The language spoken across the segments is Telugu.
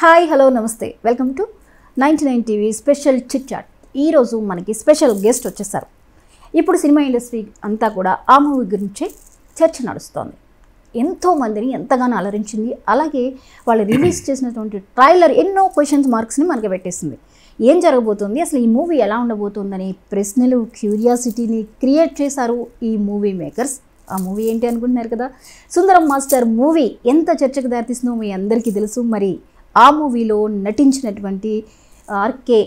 Hi hello namaste welcome to 99 TV special chit chat. ఈరోజు మనకి స్పెషల్ గెస్ట్ వచ్చేసారు. ఇప్పుడు సినిమా ఇండస్ట్రీ అంతా కూడా ఆ మూవీ గురించే చర్చ నడుస్తోంది. ఎంతోమందిని ఎంతగానో అలరించింది. అలాగే వాళ్ళు రిలీజ్ చేసినటువంటి ట్రైలర్ ఎన్నో క్వశ్చన్స్ మార్క్స్ని మనకి పెట్టేసింది. ఏం జరగబోతుంది, అసలు ఈ మూవీ ఎలా ఉండబోతుందని ప్రశ్నలు, క్యూరియాసిటీని క్రియేట్ చేశారు ఈ మూవీ మేకర్స్. ఆ మూవీ ఏంటి అనుకుంటున్నారు కదా, సుందరం మాస్టర్ మూవీ ఎంత చర్చకు దారితీస్తుందో మీ అందరికీ తెలుసు. మరి ఆ మూవీలో నటించినటువంటి ఆర్కే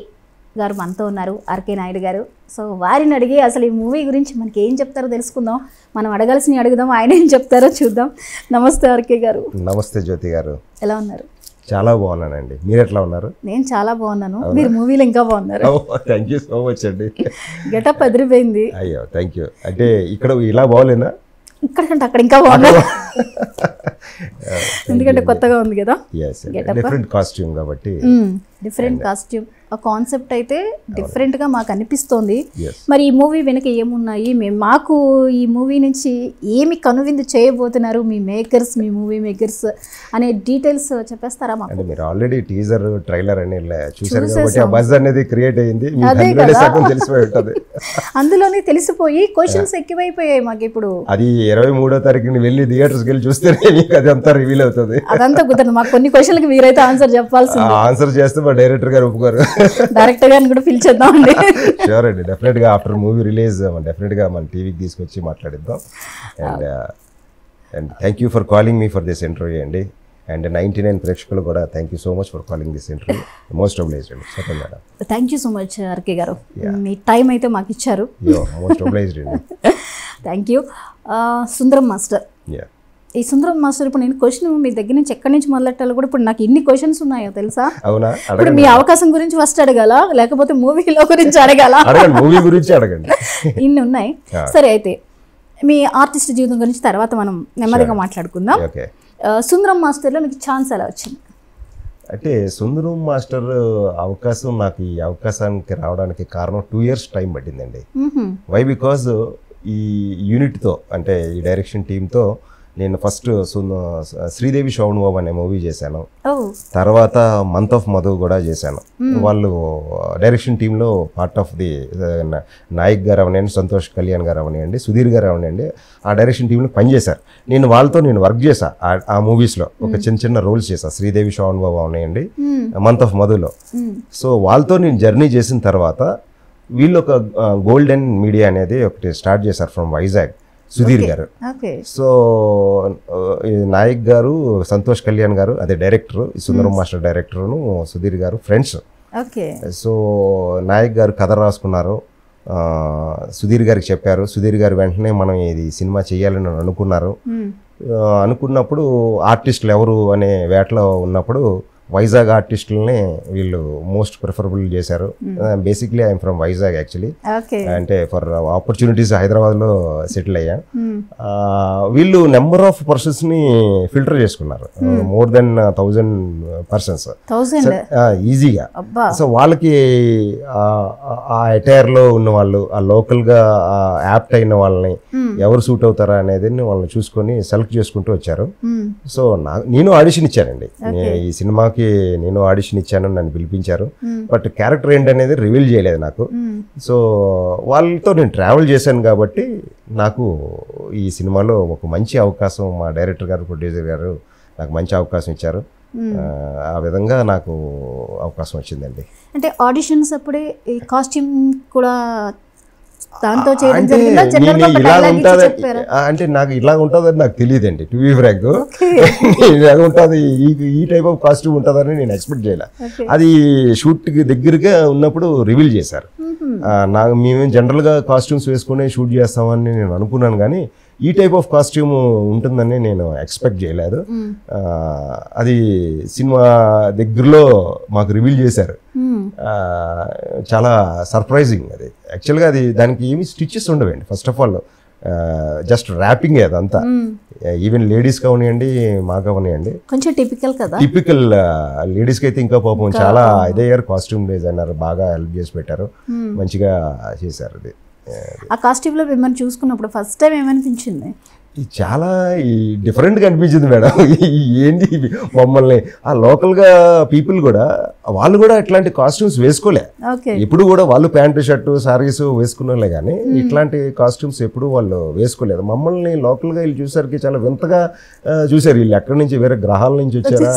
గారు మనతో ఉన్నారు, ఆర్కే నాయుడు గారు. సో వారిని అడిగి అసలు ఈ మూవీ గురించి మనకి ఏం చెప్తారో తెలుసుకుందాం. మనం అడగాల్సినవి అడుగుదాం, ఆయన ఏం చెప్తారో చూద్దాం. నమస్తే ఆర్కే గారు. నమస్తే జ్యోతి గారు. ఎలా ఉన్నారు? చాలా బాగున్నానండి. మీరు ఎట్లా ఉన్నారు? నేను చాలా బాగున్నాను. మీరు మూవీలో ఇంకా బాగున్నారు. థ్యాంక్ యూ సో మచ్ అండి. గెటప్ అదిరిపోయింది. అయ్యో థ్యాంక్ యూ. అంటే ఇక్కడ ఇలా బాగోలేనా? ఇక్కడ కంటే అక్కడ ఇంకా బాగున్నారు. ఎందుకంటే కొత్తగా ఉంది కదా, డిఫరెంట్ కాస్ట్యూమ్ కాబట్టి. డిఫరెంట్ కాస్ట్యూమ్, ఆ కాన్సెప్ట్ అయితే డిఫరెంట్గా మాకు అనిపిస్తోంది. మరి ఈ మూవీ వెనక ఏమున్నాయి, మాకు ఈ మూవీ నుంచి ఏమి కనువిందు చేయబోతున్నారు మీ మేకర్స్, మీ మూవీ మేకర్స్ అనే డీటెయిల్స్ చెప్పేస్తారా మాకు? అంటే మీరు ఆల్రెడీ టీజర్ ట్రైలర్ అని చూసారు కాబట్టి ఆ బజ్ అనేది క్రియేట్ అయింది. తెలిసిపోయి ఉంటుంది. అందులోనే తెలిసిపోయి క్వశ్చన్స్ ఎక్కువైపోయాయి మాకు. ఇప్పుడు అది 23వ తారీఖుని వెళ్ళి థియేటర్స్కి వెళ్ళి చూస్తేనే మీకు అది అంతా రివీల్ అవుతుంది. అదంతా కుదరదు. మాకు కొన్ని క్వశ్చన్లకి మీరైతే ఆన్సర్ చెప్పాల్సింది. ఆన్సర్ చేస్తే మా డైరెక్టర్ గారు ఒప్పుకోరు. డైరెక్టర్ గారిని కూడా పిలిచేద్దామండి. షూర్ అండి, డెఫినెట్గా ఆఫ్టర్ మూవీ రిలీజ్ డెఫినెట్గా మన టీవీకి తీసుకొచ్చి మాట్లాడిద్దాం. And thank you for calling me for this interview అండి. అండ్ 99 ప్రేక్షకులు కూడా thank you so much for calling this interview. Most obliged అండి. చెప్పండి madam. Thank you so much RK garu, మీ టైం అయితే మాకు ఇచ్చారు. మోస్ట్ ఒబ్లైజ్డ్ అండి. Thank you. సుందరం మాస్టర్, ఈ సుందరం మాస్టర్ ఇప్పుడు నేను క్వశ్చన్ మీ దగ్గర నుంచి ఎక్కడి నుంచి మొదలెట్టాలో కూడా ఇప్పుడు నాకు ఇన్ని క్వశ్చన్స్ ఉన్నాయో తెలుసా? అవునా? ఇప్పుడు మీ అవకాశం గురించి ఫస్ట్ అడగాల, లేకపోతే మూవీలో గురించి అడగాల? మూవీ గురించి అడగండి. ఇన్ని ఉన్నాయి. సరే, అయితే మీ ఆర్టిస్ట్ జీవితం గురించి తర్వాత మనం నెమ్మదిగా మాట్లాడుకుందాం. సుందరం మాస్టర్లో మీకు ఛాన్స్ ఎలా వచ్చింది? అంటే సుందరం మాస్టర్ అవకాశం, నాకు ఈ అవకాశానికి రావడానికి కారణం 2 years టైం పట్టిందండి. వై? బికాజ్ ఈ యూనిట్తో, అంటే ఈ డైరెక్షన్ టీంతో నేను ఫస్ట్ శ్రీదేవి శోభన్ అనే మూవీ చేశాను. తర్వాత మంత్ ఆఫ్ మధు కూడా చేశాను. వాళ్ళు డైరెక్షన్ టీంలో పార్ట్ ఆఫ్ ది నాయక్ గారు అవనండి, సంతోష్ కళ్యాణ్ గారు అవనండి, సుధీర్ గారు అవనండి, ఆ డైరెక్షన్ టీంలో పనిచేశారు. వాళ్ళతో వర్క్ చేశా. ఆ మూవీస్లో ఒక చిన్న రోల్స్ చేశాను. శ్రీదేవి శోభన్ అవనండి, మంత్ ఆఫ్ మధులో. సో వాళ్ళతో నేను జర్నీ చేసిన తర్వాత వీళ్ళు ఒక గోల్డెన్ మీడియా అనేది ఒకటి స్టార్ట్ చేశారు ఫ్రమ్ వైజాగ్, సుధీర్ గారు. సో నాయక్ గారు, సంతోష్ కళ్యాణ్ గారు అదే డైరెక్టర్, సుందరం మాస్టర్ డైరెక్టర్ను సుధీర్ గారు ఫ్రెండ్స్. సో నాయక్ గారు కథ రాసుకున్నారు, సుధీర్ గారికి చెప్పారు. సుధీర్ గారు వెంటనే మనం ఇది సినిమా చేయాలని అనుకున్నప్పుడు ఆర్టిస్టులు ఎవరు అనే వేటలో ఉన్నప్పుడు వైజాగ్ ఆర్టిస్టులని వీళ్ళు మోస్ట్ ప్రిఫరబుల్ చేశారు. Basically I'm from Vizag actually. అంటే ఫర్ ఆపర్చునిటీస్ హైదరాబాద్లో సెటిల్ అయ్యా. వీళ్ళు నెంబర్ ఆఫ్ పర్సన్స్ని ఫిల్టర్ చేసుకున్నారు, మోర్ దెన్ 1000 persons ఈజీగా. సో వాళ్ళకి ఆ అటైర్లో ఉన్న వాళ్ళు, ఆ లోకల్గా యాప్ట్ అయిన వాళ్ళని ఎవరు సూట్ అవుతారా అనేది వాళ్ళని చూసుకొని సెలెక్ట్ చేసుకుంటూ వచ్చారు. సో నేను ఆడిషన్ ఇచ్చానండి ఈ సినిమాకి. నేను ఆడిషన్ ఇచ్చాను, నన్ను పిలిపించారు. బట్ క్యారెక్టర్ ఏంటనేది రివీల్ చేయలేదు నాకు. సో వాళ్ళతో నేను ట్రావెల్ చేశాను కాబట్టి నాకు ఈ సినిమాలో ఒక మంచి అవకాశం, మా డైరెక్టర్ గారు, ప్రొడ్యూసర్ గారు నాకు మంచి అవకాశం ఇచ్చారు. ఆ విధంగా నాకు అవకాశం వచ్చిందండి. అంటే ఆడిషన్స్ అప్పుడే ఈ కాస్ట్యూమ్ కూడా దాంతో ఇలా ఉంటుంది అంటే నాకు ఇలా ఉంటుందని నాకు తెలియదండి, టు బి ఫ్రాంక్. ఇలా ఉంటుంది, ఈ టైప్ ఆఫ్ కాస్ట్యూమ్ ఉంటుందని నేను ఎక్స్పెక్ట్ చేయలే. అది షూట్కి దగ్గరగా ఉన్నప్పుడు రివీల్ చేశారు. మేము జనరల్గా కాస్ట్యూమ్స్ వేసుకునే షూట్ చేస్తామని నేను అనుకున్నాను, కానీ ఈ టైప్ ఆఫ్ కాస్ట్యూమ్ ఉంటుందని నేను ఎక్స్పెక్ట్ చేయలేదు. అది సినిమా దగ్గరలో మాకు రివీల్ చేశారు. చాలా సర్ప్రైజింగ్ అది. యాక్చువల్గా అది దానికి ఏమి స్టిచెస్ ఉండవండి. First of all just wrapping అదంతా. ఈవెన్ లేడీస్ కావనివ్వండి, మాకు కావనివ్వండి, కొంచెం టిపికల్ కదా. టిపికల్ లేడీస్కి అయితే ఇంకా పాపం చాలా ఇదయ్యారు. కాస్ట్యూమ్ డిజైనర్ బాగా హెల్ప్ చేసి పెట్టారు, మంచిగా చేశారు. అది ఆ కాస్ట్యూమ్లో మిమ్మల్ని చూసుకున్నప్పుడు ఫస్ట్ టైం ఏమనిపించింది? చాలా డిఫరెంట్గా అనిపించింది మేడం. ఏంటి మమ్మల్ని ఆ లోకల్గా పీపుల్ కూడా వాళ్ళు కూడా ఇట్లాంటి కాస్ట్యూమ్స్ వేసుకోలే. ఎప్పుడు కూడా వాళ్ళు ప్యాంటు షర్టు సారీస్ వేసుకున్నలే కానీ ఇట్లాంటి కాస్ట్యూమ్స్ ఎప్పుడు వాళ్ళు వేసుకోలేదు. మమ్మల్ని లోకల్గా వీళ్ళు చూసరికి చాలా వింతగా చూసారు. వీళ్ళు ఎక్కడి నుంచి వేరే గ్రహాల నుంచి వచ్చారా,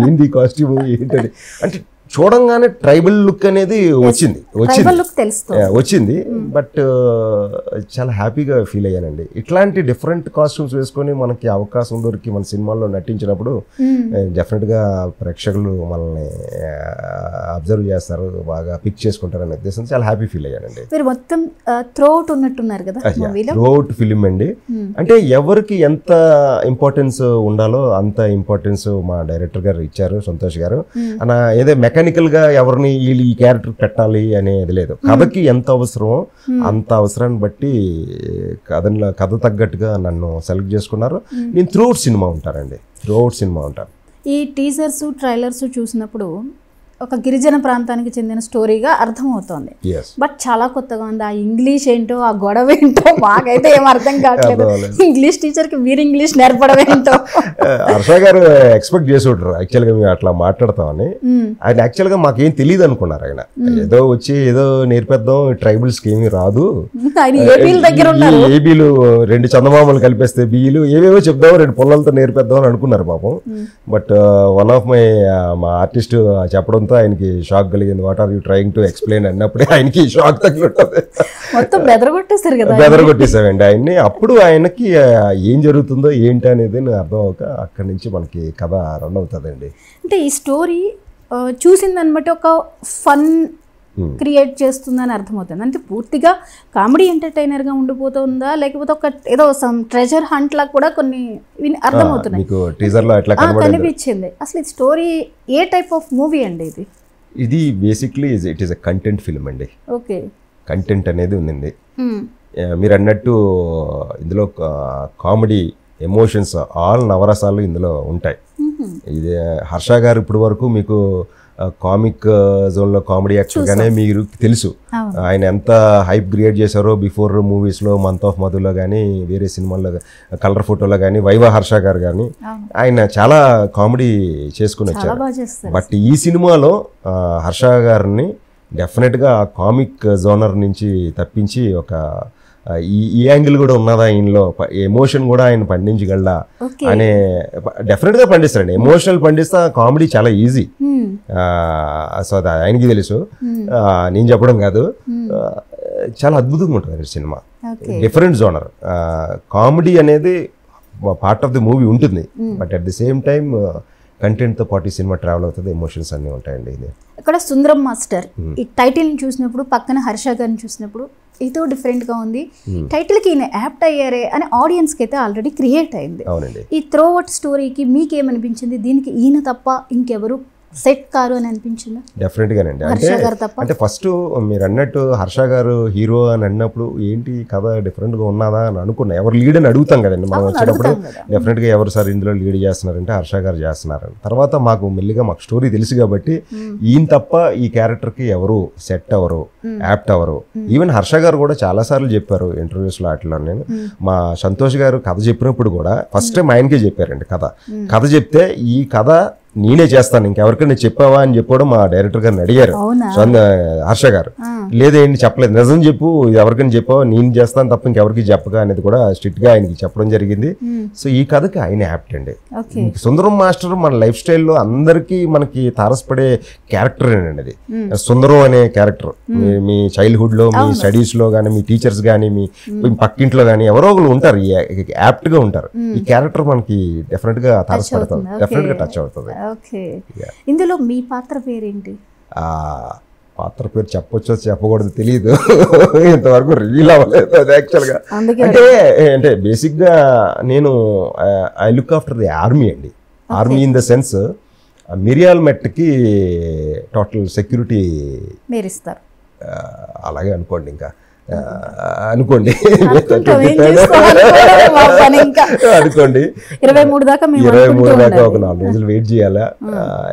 ఏంటి కాస్ట్యూమ్ ఏంటది అంటే చూడంగానే ట్రైబల్ లుక్ అనేది వచ్చింది. బట్ చాలా హ్యాపీగా ఫీల్ అయ్యానండి. ఇట్లాంటి డిఫరెంట్ కాస్ట్యూమ్స్ వేసుకొని మనకి అవకాశం దొరికి మన సినిమాల్లో నటించినప్పుడు డెఫినెట్గా ప్రేక్షకులు మనల్ని అబ్జర్వ్ చేస్తారు, బాగా పిక్ చేసుకుంటారనే ఉద్దేశం చాలా హ్యాపీ ఫీల్ అయ్యానండి. మీరు మొత్తం త్రోఅవుట్ ఉన్నట్టున్నారు కదా, త్రోఅవుట్ ఫిలిం అండి. అంటే ఎవరికి ఎంత ఇంపార్టెన్స్ ఉండాలో అంత ఇంపార్టెన్స్ మా డైరెక్టర్ గారు ఇచ్చారు, సంతోష్ గారు. ఏదో మెకానికల్ గా ఎవరిని ఈ క్యారెక్టర్ పెట్టాలి అనేది లేదు. కథకి ఎంత అవసరమో అంత అవసరాన్ని బట్టి కథ తగ్గట్టుగా నన్ను సెలెక్ట్ చేసుకున్నారు. నేను త్రూఅవుట్ సినిమా ఉంటాను. ఈ టీజర్స్ ట్రైలర్స్ చూసినప్పుడు ఒక గిరిజన ప్రాంతానికి చెందిన స్టోరీగా అర్థమవుతోంది. బట్ చాలా కొత్తగా ఉంది. ఆ ఇంగ్లీష్ ఏంటో, ఆ గొడవ ఏంటో మాకైతే ఏం అర్థం కావట్లేదు. ఇంగ్లీష్ టీచర్కి మీరు ఇంగ్లీష్ నేర్పడం ఏంటో. హర్ష గారు ఎక్స్పెక్ట్ చేసి ఉంటారు యాక్చువల్గా మేము అట్లా మాట్లాడతామని. ఆయన యాక్చువల్గా మాకేం తెలియదు అనుకున్నారు. ఆయన ఏదో వచ్చి ఏదో నేర్పేద్దాం, ట్రైబల్స్కి ఏమీ రాదు, ఏబీలు 2 చందమామలు కలిపేస్తే బియ్యలు ఏవేవో చెప్దాం, 2 పొలాలతో నేర్పేద్దాం అని అనుకున్నారు పాపం. బట్ వన్ ఆఫ్ మా ఆర్టిస్ట్ చెప్పడం ఆయనకి షాక్ కలిగింది. What are you trying to explain అన్నప్పుడే ఆయనకి షాక్ తగిలింటుంది. బెదరగొట్టేసామండి ఆయన్ని. అప్పుడు ఆయనకి ఏం జరుగుతుందో ఏంటి అనేది అర్థం అవక అక్కడి నుంచి మనకి కథ రన్ అవుతుందండి. అంటే ఈ స్టోరీ చూసిన దాన్ని బట్టి ఒక ఫన్ క్రియేట్ చేస్తుందని అర్థమవుతుంది. అంటే పూర్తిగా కామెడీ ఎంటర్టైనర్గా ఉండిపోతుందా, లేకపోతే ఒక ఏదో ట్రెజర్ హంట్ లా కూడా కొన్ని అర్థమవుతున్నాయి కనిపించింది. అసలు ఈ story A type of movie అండి ఇది? ఇది basically it is a content film అండి. ఓకే, కంటెంట్ అనేది ఉంది. మీరు అన్నట్టు ఇందులో కామెడీ, ఎమోషన్స్, ఆల్ నవరసాలు ఇందులో ఉంటాయి. ఇది హర్ష గారు ఇప్పటి వరకు మీకు కామిక్ జోన్లో కామెడీ యాక్టర్గానే మీరు తెలుసు. ఆయన ఎంత హైప్ క్రియేట్ చేశారో బిఫోర్ మూవీస్లో, మంత్ ఆఫ్ మధులో కానీ, వేరే సినిమాల్లో, కలర్ ఫోటోలో కానీ, వైవా హర్ష గారు కానీ ఆయన చాలా కామెడీ చేసుకుని వచ్చారు. బట్ ఈ సినిమాలో హర్ష గారిని డెఫినెట్గా కామిక్ జోనర్ నుంచి తప్పించి ఒక ఈ యాంగిల్ కూడా ఉన్నదా ఆయనలో, ఎమోషన్ కూడా ఆయన పండించగలడా అనే డెఫినెట్గా పండిస్తారండి. ఎమోషనల్ పండిస్తా, కామెడీ చాలా ఈజీ. సో అది ఆయనకి తెలుసు, నేను చెప్పడం కాదు. చాలా అద్భుతంగా ఉంటుంది సినిమా. డిఫరెంట్ జోనర్ కామెడీ అనేది పార్ట్ ఆఫ్ ది మూవీ ఉంటుంది. But at the same time కంటెంట్తో పాటు ఈ సినిమా ట్రావెల్ అవుతుంది, ఎమోషన్స్ అన్నీ ఉంటాయండి. ఇది ఇక్కడ సుందరం మాస్టర్ ఈ టైటిల్ని చూసినప్పుడు, పక్కన హర్ష గారిని చూసినప్పుడు ఏదో డిఫరెంట్గా ఉంది, టైటిల్కి ఈయన యాప్ట్ అయ్యారే అని ఆడియన్స్కి అయితే ఆల్రెడీ క్రియేట్ అయింది. ఈ త్రోఅవుట్ స్టోరీకి మీకేమనిపించింది? దీనికి ఈయన తప్ప ఇంకెవరు సెట్ కారు అని అనిపించిందా? డెఫినెట్గానండి. అంటే ఫస్ట్ మీరు అన్నట్టు హర్ష గారు హీరో అని అన్నప్పుడు ఏంటి కథ డిఫరెంట్గా ఉన్నదా అని అనుకున్నా. ఎవరు లీడ్ అని అడుగుతాం కదండి మనం వచ్చినప్పుడు. డెఫినెట్గా ఎవరు సార్ ఇందులో లీడ్ చేస్తున్నారంటే హర్ష గారు చేస్తున్నారని. తర్వాత మాకు మెల్లిగా మాకు స్టోరీ తెలుసు కాబట్టి ఈయన తప్ప ఈ క్యారెక్టర్కి ఎవరు సెట్ అవ్వరు, యాప్ట్ అవ్వరు. ఈవెన్ హర్ష గారు కూడా చాలాసార్లు చెప్పారు ఇంటర్వ్యూస్లో వాటిలో. నేను మా సంతోష్ గారు కథ చెప్పినప్పుడు కూడా ఫస్ట్ టైం ఆయనకే చెప్పారండి కథ చెప్తే, ఈ కథ నేనే చేస్తాను, ఇంకెవరికైనా చెప్పావా అని చెప్పడం మా డైరెక్టర్ గారిని అడిగారు హర్ష గారు. లేదేంటి చెప్పలేదు, నిజం చెప్పు, ఎవరికైనా చెప్పావా, నేను చేస్తాను తప్ప ఇంకెవరికి చెప్పగా అనేది కూడా స్ట్రిక్ట్ గా ఆయనకి చెప్పడం జరిగింది. సో ఈ కథకి ఆయన యాప్ట్ అండి. సుందరం మాస్టర్ మన లైఫ్ స్టైల్లో అందరికీ మనకి తారసపడే క్యారెక్టర్ అండి అది. సుందరం అనే క్యారెక్టర్ మీ చైల్డ్హుడ్ లో, మీ స్టడీస్ లో కానీ, మీ టీచర్స్ కానీ, మీ పక్కింట్లో కానీ ఎవరో ఒకరు ఉంటారు, యాప్ట్ గా ఉంటారు. ఈ క్యారెక్టర్ మనకి డెఫినెట్ గా తారసపడుతుంది, డెఫినెట్ గా టచ్ అవుతుంది. ఇందులో మీ పాత్ర పేరేంటి? పాత్ర పేరు చెప్పొచ్చో చెప్పకూడదు తెలియదు, ఇంతవరకు రివీల్ అవ్వలేదు అది యాక్చువల్గా. అంటే బేసిక్గా నేను I look after the army అండి. ఆర్మీ ఇన్ ద సెన్స్ మిరియాల్ మెట్కి టోటల్ సెక్యూరిటీ మీరిస్తారు, అలాగే అనుకోండి. ఇంకా అనుకోండి 23 దాకా ఒక 4 రోజులు వెయిట్ చేయాలా.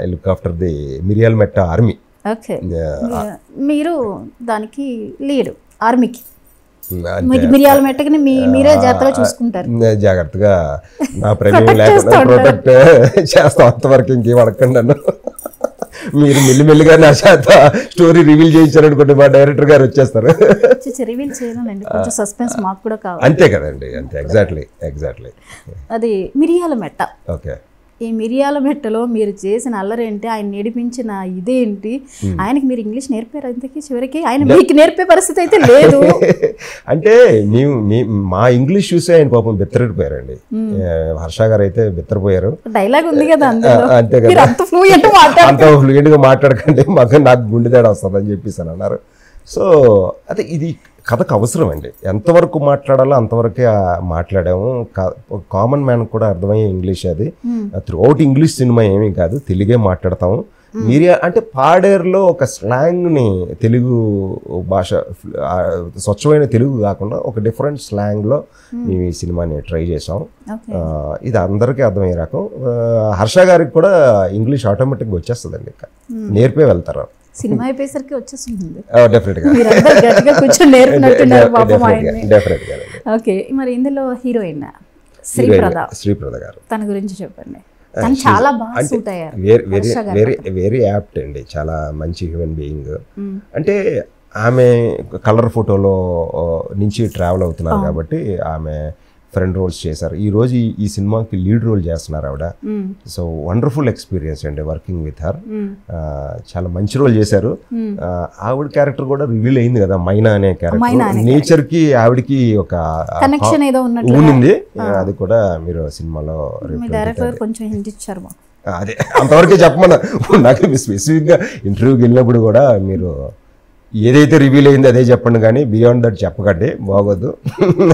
ఐ లుక్ ఆఫ్టర్ ది మిరియాల్ మెట్ ఆర్మీ. మీరు దానికి లీడ్, ఆర్మీకి మీకు మిరియాల మెట్టకని మీరే జాగ్రత్తగా చూసుకుంటారు. జాగ్రత్తగా నా ప్రమేయం లేకుండా ప్రొటెక్ట్ చేస్తాం. అంతవరకు ఇంకేం అడగండి నన్ను. మీరు మెల్లిమెల్లిగా నా చేత స్టోరీ రివీల్ చేయించారనుకోండి, మా డైరెక్టర్ గారు వచ్చేస్తారు. రివీల్ చేయనండి, కొంచెం సస్పెన్స్ మాకు కూడా కావాలి. అంతే కదండి, అంతే. ఎగ్జాక్ట్లీ. అది మిరియాల మెట్ట. ఓకే. ఈ మిరియాల మెట్టలో మీరు చేసిన అల్లరేంటి, ఆయన నేర్పించిన ఇదేంటి, ఆయనకి మీరు ఇంగ్లీష్ నేర్పారు అంతకీ చివరికి? ఆయన మీకు నేర్పే పరిస్థితి అయితే లేదు. అంటే మా ఇంగ్లీష్ చూసి ఆయన పాపం బెత్తరిపోయారండి. హర్ష గారు అయితే బెత్తరిపోయారు. డైలాగ్ ఉంది కదా అంతే కదా, అంత ఫ్లూయెంట్గా మాట్లాడకండి, నాకు గుండె తేడా వస్తుంది అని చెప్పేసి అని అన్నారు. సో అదే ఇది కథకు అవసరం అండి. ఎంతవరకు మాట్లాడాలో అంతవరకే మాట్లాడాము. కామన్ మ్యాన్ కూడా అర్థమయ్యే ఇంగ్లీష్ అది. త్రూ అవుట్ ఇంగ్లీష్ సినిమా ఏమీ కాదు, తెలుగే మాట్లాడతాము. మీరే అంటే పాడేరులో ఒక స్లాంగ్ని, తెలుగు భాష స్వచ్ఛమైన తెలుగు కాకుండా ఒక డిఫరెంట్ స్లాంగ్లో మేము ఈ సినిమాని ట్రై చేసాం. ఇది అందరికీ అర్థమయ్యే రకం. హర్ష గారికి కూడా ఇంగ్లీష్ ఆటోమేటిక్గా వచ్చేస్తుందండి, ఇంకా నేర్పే వెళ్తారు. సినిమా అయిపోయేసరికి వచ్చేస్తుంది. ఓకే, మరి ఇందులో హీరోయిన్ శ్రీప్రద గారు, తన గురించి చెప్పండి. తను చాలా బాగా సూట్ అయ్యారు. వెరీ యాప్ట్ అండి, చాలా మంచి హ్యూమన్ బీయింగ్. అంటే ఆమె కలర్ ఫోటోలో నుంచి ట్రావెల్ అవుతున్నారు కాబట్టి ఆమె ఫ్రెండ్ రోల్స్ చేశారు. ఈ రోజు ఈ సినిమాకి లీడ్ రోల్ చేస్తున్నారు ఆవిడ. సో వండర్ఫుల్ ఎక్స్పీరియన్స్ అండి వర్కింగ్ విత్ హర్. చాలా మంచి రోల్ చేశారు. ఆవిడ క్యారెక్టర్ కూడా రివీల్ అయింది కదా, మైనా అనే క్యారెక్టర్. నేచర్ కి ఆవిడకి ఒక కనెక్షన్ ఏదో ఉంది, అది కూడా మీరు సినిమాలో అదే అంతవరకే చెప్పమన్నా. నాకు స్పెసిఫిక్ గా ఇంటర్వ్యూకి వెళ్ళినప్పుడు కూడా మీరు ఏదైతే రివీల్ అయింది అదే చెప్పండి, కానీ బియాండ్ దట్ చెప్పకండి, బాగోద్దు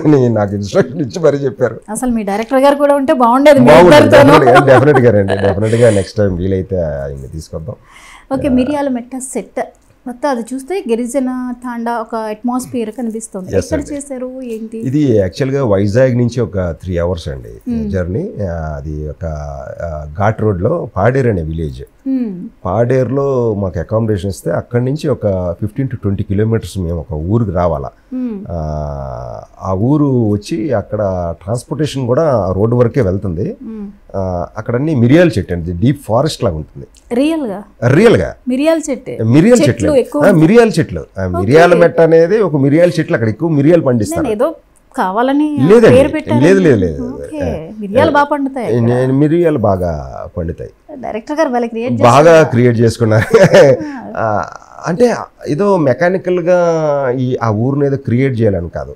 అని నాకు ఇన్స్ట్రక్షన్ ఇచ్చి మరీ చెప్పారు. అసలు మీ డైరెక్టర్ గారు కూడా ఉంటే బాగుండేది. డెఫినెట్గా నెక్స్ట్ టైం వీలైతే ఆయన్ని తీసుకొద్దాం. ఓకే, మిరియాల మెట్ట సెట్ మొత్తం అది చూస్తే గిరిజన తాండా ఒక అట్మాస్ఫియర్ కనిపిస్తుంది. ఎక్కడ చేశారు ఏంటి? ఇది యాక్చువల్గా వైజాగ్ నుంచి ఒక 3 hours అండి జర్నీ. అది ఒక ఘాట్ రోడ్లో పాడేరు అనే విలేజ్. పాడేరులో మాకు అకామిడేషన్ ఇస్తే అక్కడి నుంచి ఒక 15 to 20 kilometers మేము ఒక ఊరికి రావాలా. ఆ ఊరు వచ్చి అక్కడ ట్రాన్స్పోర్టేషన్ కూడా రోడ్డు వరకే వెళ్తుంది. అక్కడ అన్ని మిరియాల చెట్టు అండి, డీప్ ఫారెస్ట్ లాగా ఉంటుంది. రియల్గా మిరియాల చెట్లు. మిరియాల మెట్ట అనేది ఒక మిరియాల చెట్లు, అక్కడ ఎక్కువ మిరియాలు పండిస్తారు. కావాలని లేదు, మిరియాలు బాగా పండుతాయి. డైరెక్టర్ గారు బాగా క్రియేట్ చేసుకున్నారు. అంటే ఏదో మెకానికల్గా ఆ ఊరిని ఏదో క్రియేట్ చేయాలని కాదు,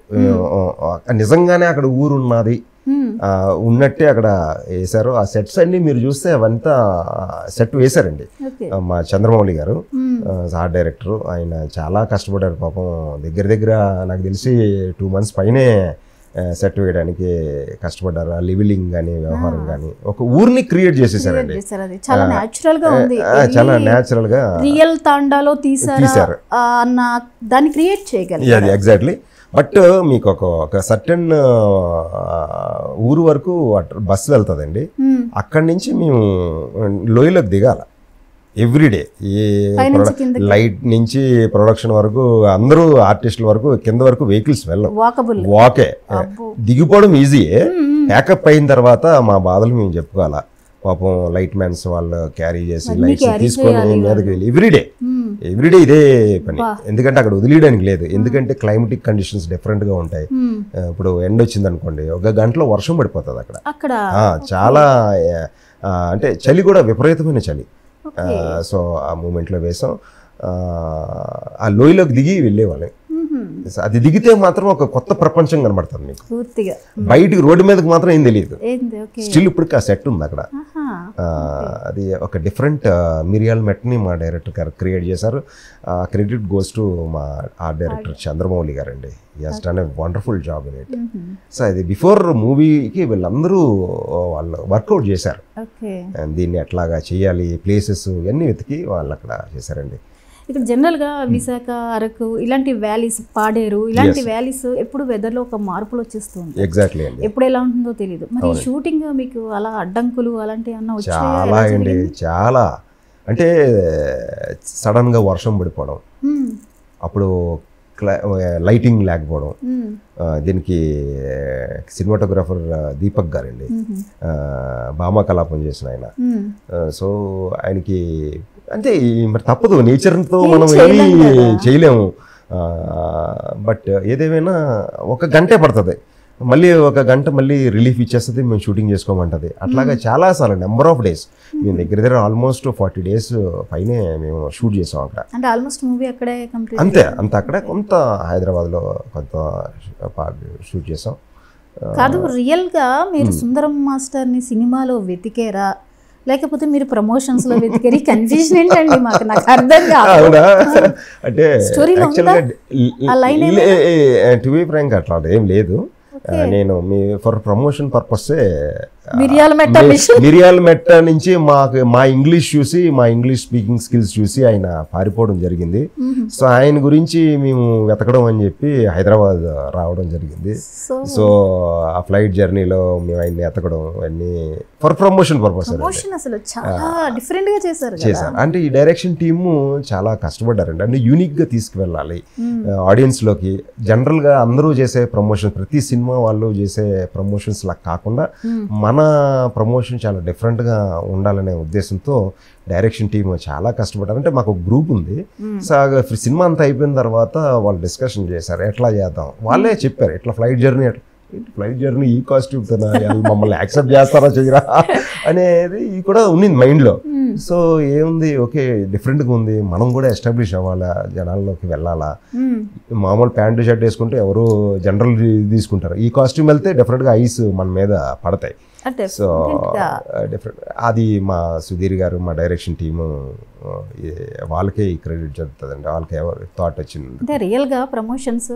నిజంగానే అక్కడ ఊరు ఉన్నది ఉన్నట్టే అక్కడ వేశారు. ఆ సెట్స్ అన్ని మీరు చూస్తే అవంతా సెట్ వేశారండి. మా చంద్రమౌళి గారు ఆర్ట్ డైరెక్టర్, ఆయన చాలా కష్టపడ్డారు పాపం. దగ్గర నాకు తెలిసి 2 months పైనే సెట్ వేయడానికి కష్టపడ్డారు. ఆ లివిలింగ్ కానీ వ్యవహారం కానీ ఒక ఊరిని క్రియేట్ చేసేసారండి. చాలా న్యాచురల్ గా రియల్ తాండాలో తీసారు అన్న దాన్ని క్రియేట్ చేయగలిగారు. ఎగ్జాక్ట్లీ. బట్ మీకు ఒక సర్టెన్ ఊరు వరకు బస్సు వెళ్తుందండి. అక్కడి నుంచి మేము లోయలోకి దిగాల ఎవ్రీడే. లైట్ నుంచి ప్రొడక్షన్ వరకు అందరూ ఆర్టిస్టుల వరకు కింద వరకు వెహికల్స్ వెళ్ళవు, వాకే. దిగిపోవడం ఈజీయే. ప్యాకప్ అయిన తర్వాత మా బాధలు మేము చెప్పుకోవాలా. పాపం లైట్ మ్యాన్స్ వాళ్ళు క్యారీ చేసి లైట్స్ తీసుకొని మీదకి వెళ్ళి ఎవ్రీడే ఇదే పని. ఎందుకంటే అక్కడ వదిలేయడానికి లేదు, ఎందుకంటే క్లైమేటిక్ కండిషన్స్ డిఫరెంట్గా ఉంటాయి. ఇప్పుడు ఎండ వచ్చింది అనుకోండి, 1 గంటలో వర్షం పడిపోతుంది అక్కడ. చాలా అంటే చలి కూడా విపరీతమైన చలి. సో ఆ మూమెంట్లో వేసాం. ఆ లోయలోకి దిగి వెళ్ళేవాళ్ళం. అది దిగితే మాత్రం ఒక కొత్త ప్రపంచం కనబడుతుంది మీకు. బయటికి రోడ్డు మీదకి మాత్రం ఏం తెలియదు. స్టిల్ ఇప్పటికి ఆ సెట్ ఉంది అక్కడ. అది ఒక డిఫరెంట్ మిరియాల మెట్ని మా డైరెక్టర్ గారు క్రియేట్ చేశారు. క్రెడిట్ గోస్ టు మా ఆర్ట్ డైరెక్టర్ చంద్రమౌళి గారు అండి. He has done a wonderful job in it. So అది బిఫోర్ మూవీకి వీళ్ళందరూ వాళ్ళు వర్కౌట్ చేశారు. దీన్ని ఎట్లాగా చేయాలి, ప్లేసెస్ ఇవన్నీ వెతికి వాళ్ళు అక్కడ చేశారండి. ఇక్కడ జనరల్గా విశాఖ, అరకు ఇలాంటి వ్యాలీస్, పాడేరు ఇలాంటి వ్యాలీస్ ఎప్పుడు వెదర్లో ఒక మార్పులు వచ్చేస్తుంది. ఎగ్జాక్ట్లీ అండి. ఎప్పుడు ఎలా ఉంటుందో తెలియదు. మరి షూటింగ్ మీకు అలా అడ్డంకులు అలాంటివి అన్న చాలా అండి, చాలా. అంటే సడన్గా వర్షం పడిపోవడం, అప్పుడు లైటింగ్ లేకపోవడం, దీనికి సినిమాటోగ్రాఫర్ దీపక్ గారండి, భామా కలాపం చేసిన ఆయన. సో ఆయనకి అంటే మరి తప్పదు, నేచర్తో మనం ఏమీ చేయలేము. బట్ ఏదేమైనా 1 గంటే పడుతుంది, మళ్ళీ 1 గంట మళ్ళీ రిలీఫ్ ఇచ్చేస్తుంది, మేము షూటింగ్ చేసుకోమంటుంది. అట్లాగా చాలాసార్లు నెంబర్ ఆఫ్ డేస్ మేము దగ్గర ఆల్మోస్ట్ 40 days పైనే మేము షూట్ చేసాం అక్కడ. అంటే ఆల్మోస్ట్ మూవీ అక్కడే కంప్లీట్ అంత అక్కడే కొంత హైదరాబాద్లో కొంత షూట్ చేసాం. కాదు, రియల్గా మీరు సుందరం మాస్టర్ని సినిమాలో వెతికేరా లేకపోతే మీరు ప్రమోషన్స్లో వెతికేరి? కన్ఫ్యూజన్ ఏంటండి మాకు, నాకు అర్థం కాదు. అంటే టు బి ఫ్రాంక్ అట్లా ఏం లేదు. నేను మీ ఫర్ ప్రమోషన్ పర్పస్సే మిరియాల మెట్ట నుంచి మా ఇంగ్లీష్ చూసి, మా ఇంగ్లీష్ స్పీకింగ్ స్కిల్స్ చూసి ఆయన పారిపోవడం జరిగింది. సో ఆయన గురించి మేము వెతకడం అని చెప్పి హైదరాబాద్ రావడం జరిగింది. సో ఆ ఫ్లైట్ జర్నీలో మేము ఆయన్ని వెతకడం అన్ని ఫర్ ప్రమోషన్ పర్పస్ చేశారు. అంటే ఈ డైరెక్షన్ టీము చాలా కష్టపడ్డారండి. అంటే యూనిక్గా తీసుకువెళ్ళాలి ఆడియన్స్లోకి. జనరల్గా అందరూ చేసే ప్రమోషన్, ప్రతి సినిమా వాళ్ళు చేసే ప్రమోషన్స్ లా కాకుండా మన ప్రమోషన్ చాలా డిఫరెంట్గా ఉండాలనే ఉద్దేశంతో డైరెక్షన్ టీమ్ చాలా కష్టపడ్డారు. అంటే మాకు ఒక గ్రూప్ ఉంది. సో సినిమా అంతా అయిపోయిన తర్వాత వాళ్ళు డిస్కషన్ చేశారు, ఎట్లా చేద్దాం. వాళ్ళే చెప్పారు, ఎట్లా ఫ్లైట్ జర్నీ ఈ కాస్ట్యూమ్తో మమ్మల్ని యాక్సెప్ట్ చేస్తారా చేయరా అనేది కూడా ఉన్నింది మైండ్లో. సో ఏముంది, ఓకే డిఫరెంట్గా ఉంది, మనం కూడా ఎస్టాబ్లిష్ అవ్వాలా, జనాల్లోకి వెళ్ళాలా. మామూలు ప్యాంటు షర్ట్ వేసుకుంటే ఎవరు జనరల్ తీసుకుంటారు, ఈ కాస్ట్యూమ్ వెళ్తే డెఫినెట్గా ఐస్ మన మీద పడతాయి. సో డిఫరెంట్ అది మా సుధీర్ గారు, మా డైరెక్షన్ టీము, వాళ్ళకే ఈ క్రెడిట్ జరుగుతుందండి. వాళ్ళకి ఎవరు థాట్ వచ్చింది. అంటే రియల్గా ప్రమోషన్స్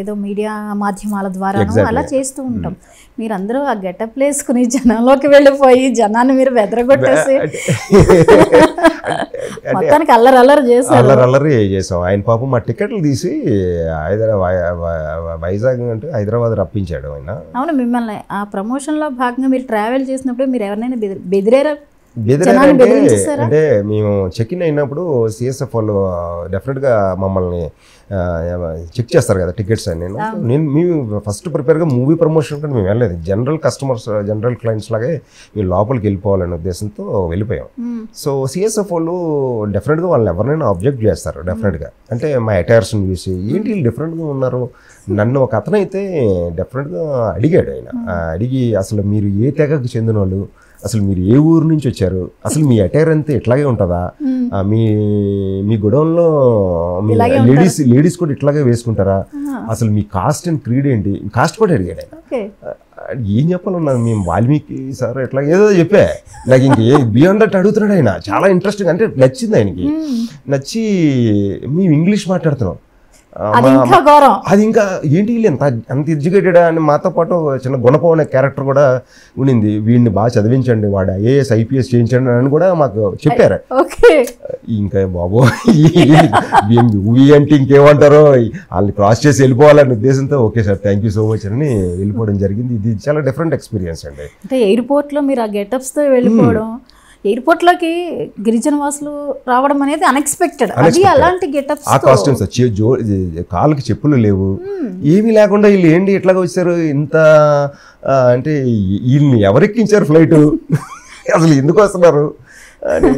ఏదో మీడియా మాధ్యమాల ద్వారా అలా చేస్తూ ఉంటాం. మీరందరూ ఆ గెటప్ వేసుకుని జనంలోకి వెళ్ళిపోయి జనాన్ని మీరు బెదరగొట్టేసి మొత్తానికి అల్లరి చేసాం. ఆయన పాపం మా టికెట్లు తీసి వైజాగ్ అంటే హైదరాబాద్ రప్పించాడు ఆయన. అవును, మిమ్మల్ని ఆ ప్రమోషన్లో భాగంగా మీరు ట్రావెల్ చేసినప్పుడు మీరు ఎవరినైనా బెదిరారా? అంటే మేము చెక్ ఇన్ అయినప్పుడు సిఎస్ఎఫ్ వాళ్ళు డెఫినెట్గా మమ్మల్ని చెక్ చేస్తారు కదా టికెట్స్ అని. మేము ఫస్ట్ ప్రిపేర్గా మూవీ ప్రమోషన్ కంటే మేము వెళ్ళలేదు, జనరల్ కస్టమర్స్, జనరల్ క్లయింట్స్ లాగే మేము లోపలికి వెళ్ళిపోవాలనే ఉద్దేశంతో వెళ్ళిపోయాం. సో సిఎస్ఎఫ్ వాళ్ళు డెఫినెట్గా వాళ్ళని ఎవరినైనా అబ్జెక్ట్ చేస్తారు డెఫినెట్గా. అంటే మా అటైర్స్ని చూసి ఏంటి వీళ్ళు డిఫరెంట్గా ఉన్నారు. నన్ను ఒక అతను అయితే డెఫినెట్గా అడిగాడు. ఆయన అడిగి అసలు మీరు ఏ తెగకు చెందిన వాళ్ళు, అసలు మీరు ఏ ఊరు నుంచి వచ్చారు, అసలు మీ అటైర్ అంతా ఇట్లాగే ఉంటుందా, మీ గొడవల్లో లేడీస్ కూడా ఇట్లాగే వేసుకుంటారా, అసలు మీ కాస్ట్ అండ్ క్రీడ్ ఏంటి, కాస్ట్ కూడా అడిగాడు ఆయన. ఏం చెప్పాలన్నా మేము వాల్మీకి సార్ ఎట్లా ఏదో చెప్పా, నాకు ఇంకే బియాండ్ దట్ అడుగుతున్నాడు ఆయన. చాలా ఇంట్రెస్టింగ్, అంటే నచ్చింది ఆయనకి. నచ్చి మేము ఇంగ్లీష్ మాట్లాడుతున్నాం, అది ఇంకా ఏంటి అంత ఎడ్యుకేటెడ్ అని. మాతో పాటు చిన్న గుణపం అనే క్యారెక్టర్ కూడా ఉండింది. వీడిని బాగా చదివించండి, వాడు ఐఏఎస్ ఐపీఎస్ చేయించండి అని కూడా మాకు చెప్పారు. ఇంకా బాబు మూవీ అంటే ఇంకేమంటారో, వాళ్ళని క్రాస్ చేసి వెళ్ళిపోవాలనే ఉద్దేశంతో okay sir thank you so much అని వెళ్ళిపోవడం జరిగింది. ఇది చాలా డిఫరెంట్ ఎక్స్పీరియన్స్ అండి. అంటే ఎయిర్పోర్ట్లో మీరు ఆ గెటప్స్తో వెళ్ళిపోవడం, ఎయిర్పోర్ట్లోకి గిరిజన వాసులు రావడం అనేది అన్ఎక్స్పెక్టెడ్. అది అలాంటి గెటప్స్, ఆ కాస్ట్యూమ్స్, కాళ్ళకి చెప్పులు లేవు, ఏమీ లేకుండా వీళ్ళు ఏంటి ఎట్లాగా వచ్చారు ఇంత, అంటే వీళ్ళని ఎవరెక్కించారు ఫ్లైట్, అసలు ఎందుకు వస్తున్నారు అని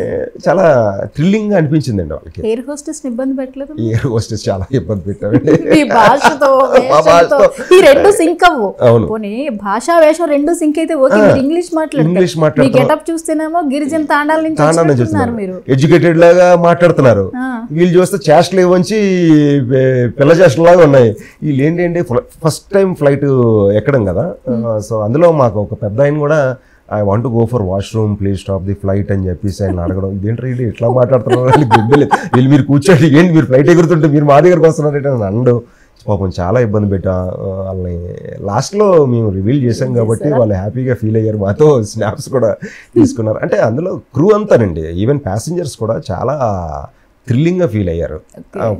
చాలా థ్రిల్లింగ్ అనిపించిందండి వాళ్ళకి. ఎయిర్ హోస్టెస్ ఇబ్బంది పెట్టలేదు? ఎయిర్ హోస్టెస్ చాలా ఇబ్బంది పెట్టారు. రెండు సింక్ అవ్వు. పోనీ భాషా వేషం రెండు సింక్ అయితే ఓకే, ఇంగ్లీష్ మాట్లాడుతున్నారు, గెటప్ చూస్తేనేమో గిరిజన తాండాల నుంచి మీరు ఎడ్యుకేటెడ్ లాగా మాట్లాడుతున్నారు. వీళ్ళు చూస్తే చేష్టలు ఇవ్వంచి పిల్ల చేష్టలు లాగా ఉన్నాయి. వీళ్ళు ఏంటంటే ఫస్ట్ టైం ఫ్లైట్ ఎక్కడం కదా. సో అందులో మాకు ఒక పెద్ద ఆయన కూడా I want to go for washroom please stop the flight అని చెప్పేసి ఆయన అడగడం. ఇదేంటి ఇట్లా మాట్లాడుతున్నారు, వీళ్ళు మీరు కూర్చోండి, ఏంటి మీరు ఫ్లైట్ ఎగురుతుంటే మీరు మా దగ్గరకు వస్తున్నారంటే అని అనడం. పాపం చాలా ఇబ్బంది పెట్టా వాళ్ళని. లాస్ట్లో మేము రివీల్ చేసాం కాబట్టి వాళ్ళు హ్యాపీగా ఫీల్ అయ్యారు, మాతో స్నాప్స్ కూడా తీసుకున్నారు. అంటే అందులో క్రూ అంతానండి, ఈవెన్ ప్యాసింజర్స్ కూడా చాలా థ్రిల్లింగ్గా ఫీల్ అయ్యారు.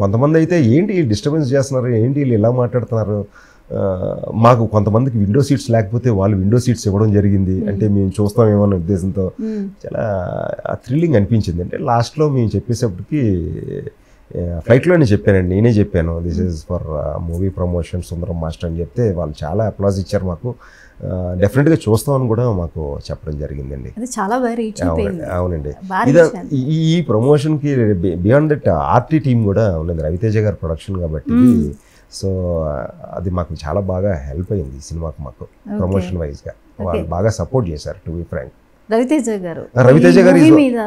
కొంతమంది అయితే ఏంటి డిస్టర్బెన్స్ చేస్తున్నారు, ఏంటి వీళ్ళు ఇలా మాట్లాడుతున్నారు. మాకు కొంతమందికి విండో సీట్స్ లేకపోతే వాళ్ళు విండో సీట్స్ ఇవ్వడం జరిగింది, అంటే మేము చూస్తామేమో అనే ఉద్దేశంతో చాలా థ్రిల్లింగ్ అనిపించింది. అంటే లాస్ట్లో మేము చెప్పేసేపటికి ఫ్లైట్లోనే చెప్పానండి, నేనే చెప్పాను this is for movie promotion Sundaram master అని చెప్తే వాళ్ళు చాలా అప్లాజ్ ఇచ్చారు మాకు. డెఫినెట్గా చూస్తామని కూడా మాకు చెప్పడం జరిగిందండి. అది చాలా బాగా రీచ్ అయిపోయింది. అవునండి. ఈ ప్రమోషన్కి బియాండ్ దట్ ఆర్టీ టీమ్ కూడా ఉన్నది, రవితేజ గారి ప్రొడక్షన్ కాబట్టి సో అది మాకు చాలా బాగా హెల్ప్ అయింది ఈ సినిమాకు. మాకు ప్రమోషన్ వైజ్గా వాళ్ళు బాగా సపోర్ట్ చేశారు టు బి ఫ్రాంక్. రవితేజ గారు మీద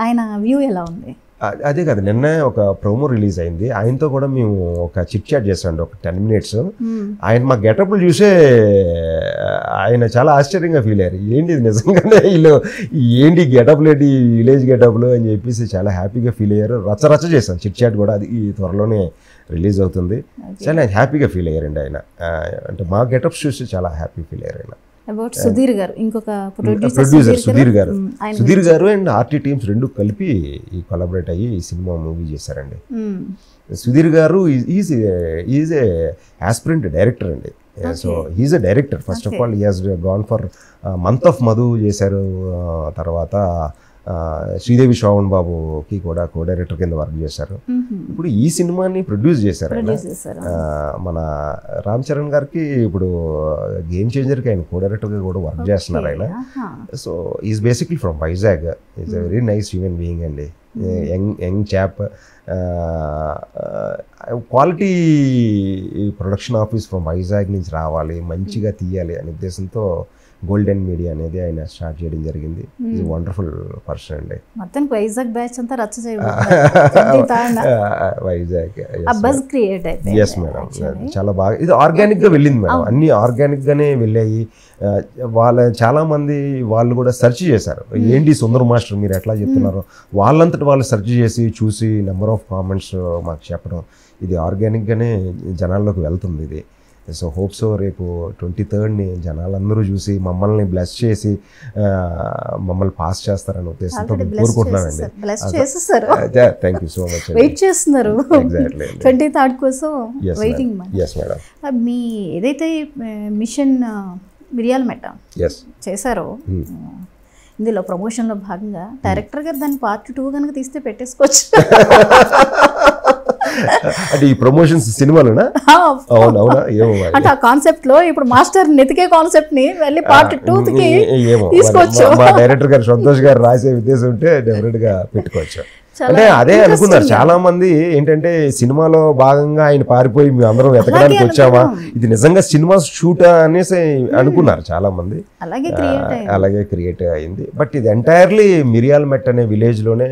ఆయన వ్యూ ఎలా ఉంది? అదే కదా, నిన్న ఒక ప్రోమో రిలీజ్ అయింది, ఆయనతో కూడా మేము ఒక చిట్ చాట్ చేసాం ఒక 10 minutes. ఆయన మా గెటప్లు చూసే ఆయన చాలా ఆశ్చర్యంగా ఫీల్ అయ్యారు, ఏంటి ఇది నిజంగానే వీళ్ళు ఏంటి గెటప్లు ఏంటి విలేజ్ గెటప్లు అని చెప్పేసి చాలా హ్యాపీగా ఫీల్ అయ్యారు. రచ్చ చేశాం చిట్ చాట్ కూడా, అది త్వరలోనే రిలీజ్ అవుతుంది. చాలా హ్యాపీగా ఫీల్ అయ్యారండి ఆయన, అంటే మా గెటప్స్ చూసి చాలా హ్యాపీ ఫీల్ అయ్యారు ఆయన. అబౌట్ సుధీర్ గారు, ఇంకొక ప్రొడ్యూసర్ సుధీర్ గారు అండ్ ఆర్టీ టీమ్స్ రెండు కలిపి ఈ కొలాబరేట్ అయ్యి ఈ సినిమా మూవీ చేశారండి. Sudheer garu is a aspirant director అండి. So he is a director first of all. He has gone for month of Madhu చేశారు, తర్వాత శ్రీదేవి శ్రావణ్ బాబుకి కూడా కో డైరెక్టర్ కింద వర్క్ చేశారు. ఇప్పుడు ఈ సినిమాని ప్రొడ్యూస్ చేశారు ఆయన. మన రామ్ చరణ్ గారికి ఇప్పుడు గేమ్ చేంజర్కి ఆయన కో డైరెక్టర్గా కూడా వర్క్ చేస్తున్నారు ఆయన. So is basically from Vizag, is a very nice human being అండి, young chap. Quality production office from Vizag నుంచి రావాలి, మంచిగా తీయాలి అనే ఉద్దేశంతో గోల్డెన్ మీడియా అనేది ఆయన స్టార్ట్ చేయడం జరిగింది. ఈజ్ వండర్ఫుల్ పర్సన్ అండి. మొత్తం వైజాగ్ బ్యాచ్ అంతా రచ్చ వైజాగ్ ఎస్ మేడం, చాలా బాగా ఇది ఆర్గానిక్గా వెళ్ళింది మేడం, అన్ని ఆర్గానిక్గానే వెళ్ళాయి. చాలా మంది వాళ్ళు కూడా సెర్చ్ చేశారు, ఏంటి సుందర్ మాస్టర్ మీరు ఎట్లా చెప్తున్నారు, వాళ్ళంతటి వాళ్ళు సెర్చ్ చేసి చూసి నెంబర్ ఆఫ్ కామెంట్స్ మాకు చెప్పడం, ఇది ఆర్గానిక్గానే జనాల్లోకి వెళ్తుంది ఇది. సో హోప్ సో రేపు 23rd జనాలందరూ చూసి మమ్మల్ని బ్లెస్ చేసి మమ్మల్ని పాస్ చేస్తారని ఉద్దేశంతో కోరుకుంటున్నానండి. Thank you so much. Wait చేస్తున్నారు 23rd కోసం వెయిటింగ్. Yes madam. మీ ఏదైతే మిషన్ మిర్యాలమెట్ట చేశారో ఇందులో ప్రమోషన్లో భాగంగా డైరెక్టర్ గారు దాన్ని Part 2 కనుక తీస్తే పెట్టేసుకోవచ్చు. అంటే ఈ ప్రమోషన్స్ సినిమాలోనా? అవునవునా, ఏమో అంటే ఆ కాన్సెప్ట్ లో ఇప్పుడు మాస్టర్ నెతికే కాన్సెప్ట్ ని వెళ్ళి Part 2 కి తీసుకోవచ్చు. మా డైరెక్టర్ గారు సంతోష్ గారు రాసే ఉద్దేశం ఉంటే డెఫినెట్ గా పెట్టుకోవచ్చు. అంటే అదే అనుకున్నారు చాలా మంది, ఏంటంటే సినిమాలో భాగంగా ఆయన పారిపోయి మేము అందరం వెతకడానికి వచ్చామా, ఇది నిజంగా సినిమా షూటా అనేసి అనుకున్నారు చాలా మంది. అలాగే క్రియేట్ అయింది. బట్ ఇది ఎంటైర్లీ మిర్యాలమెట్ట అనే విలేజ్ లోనే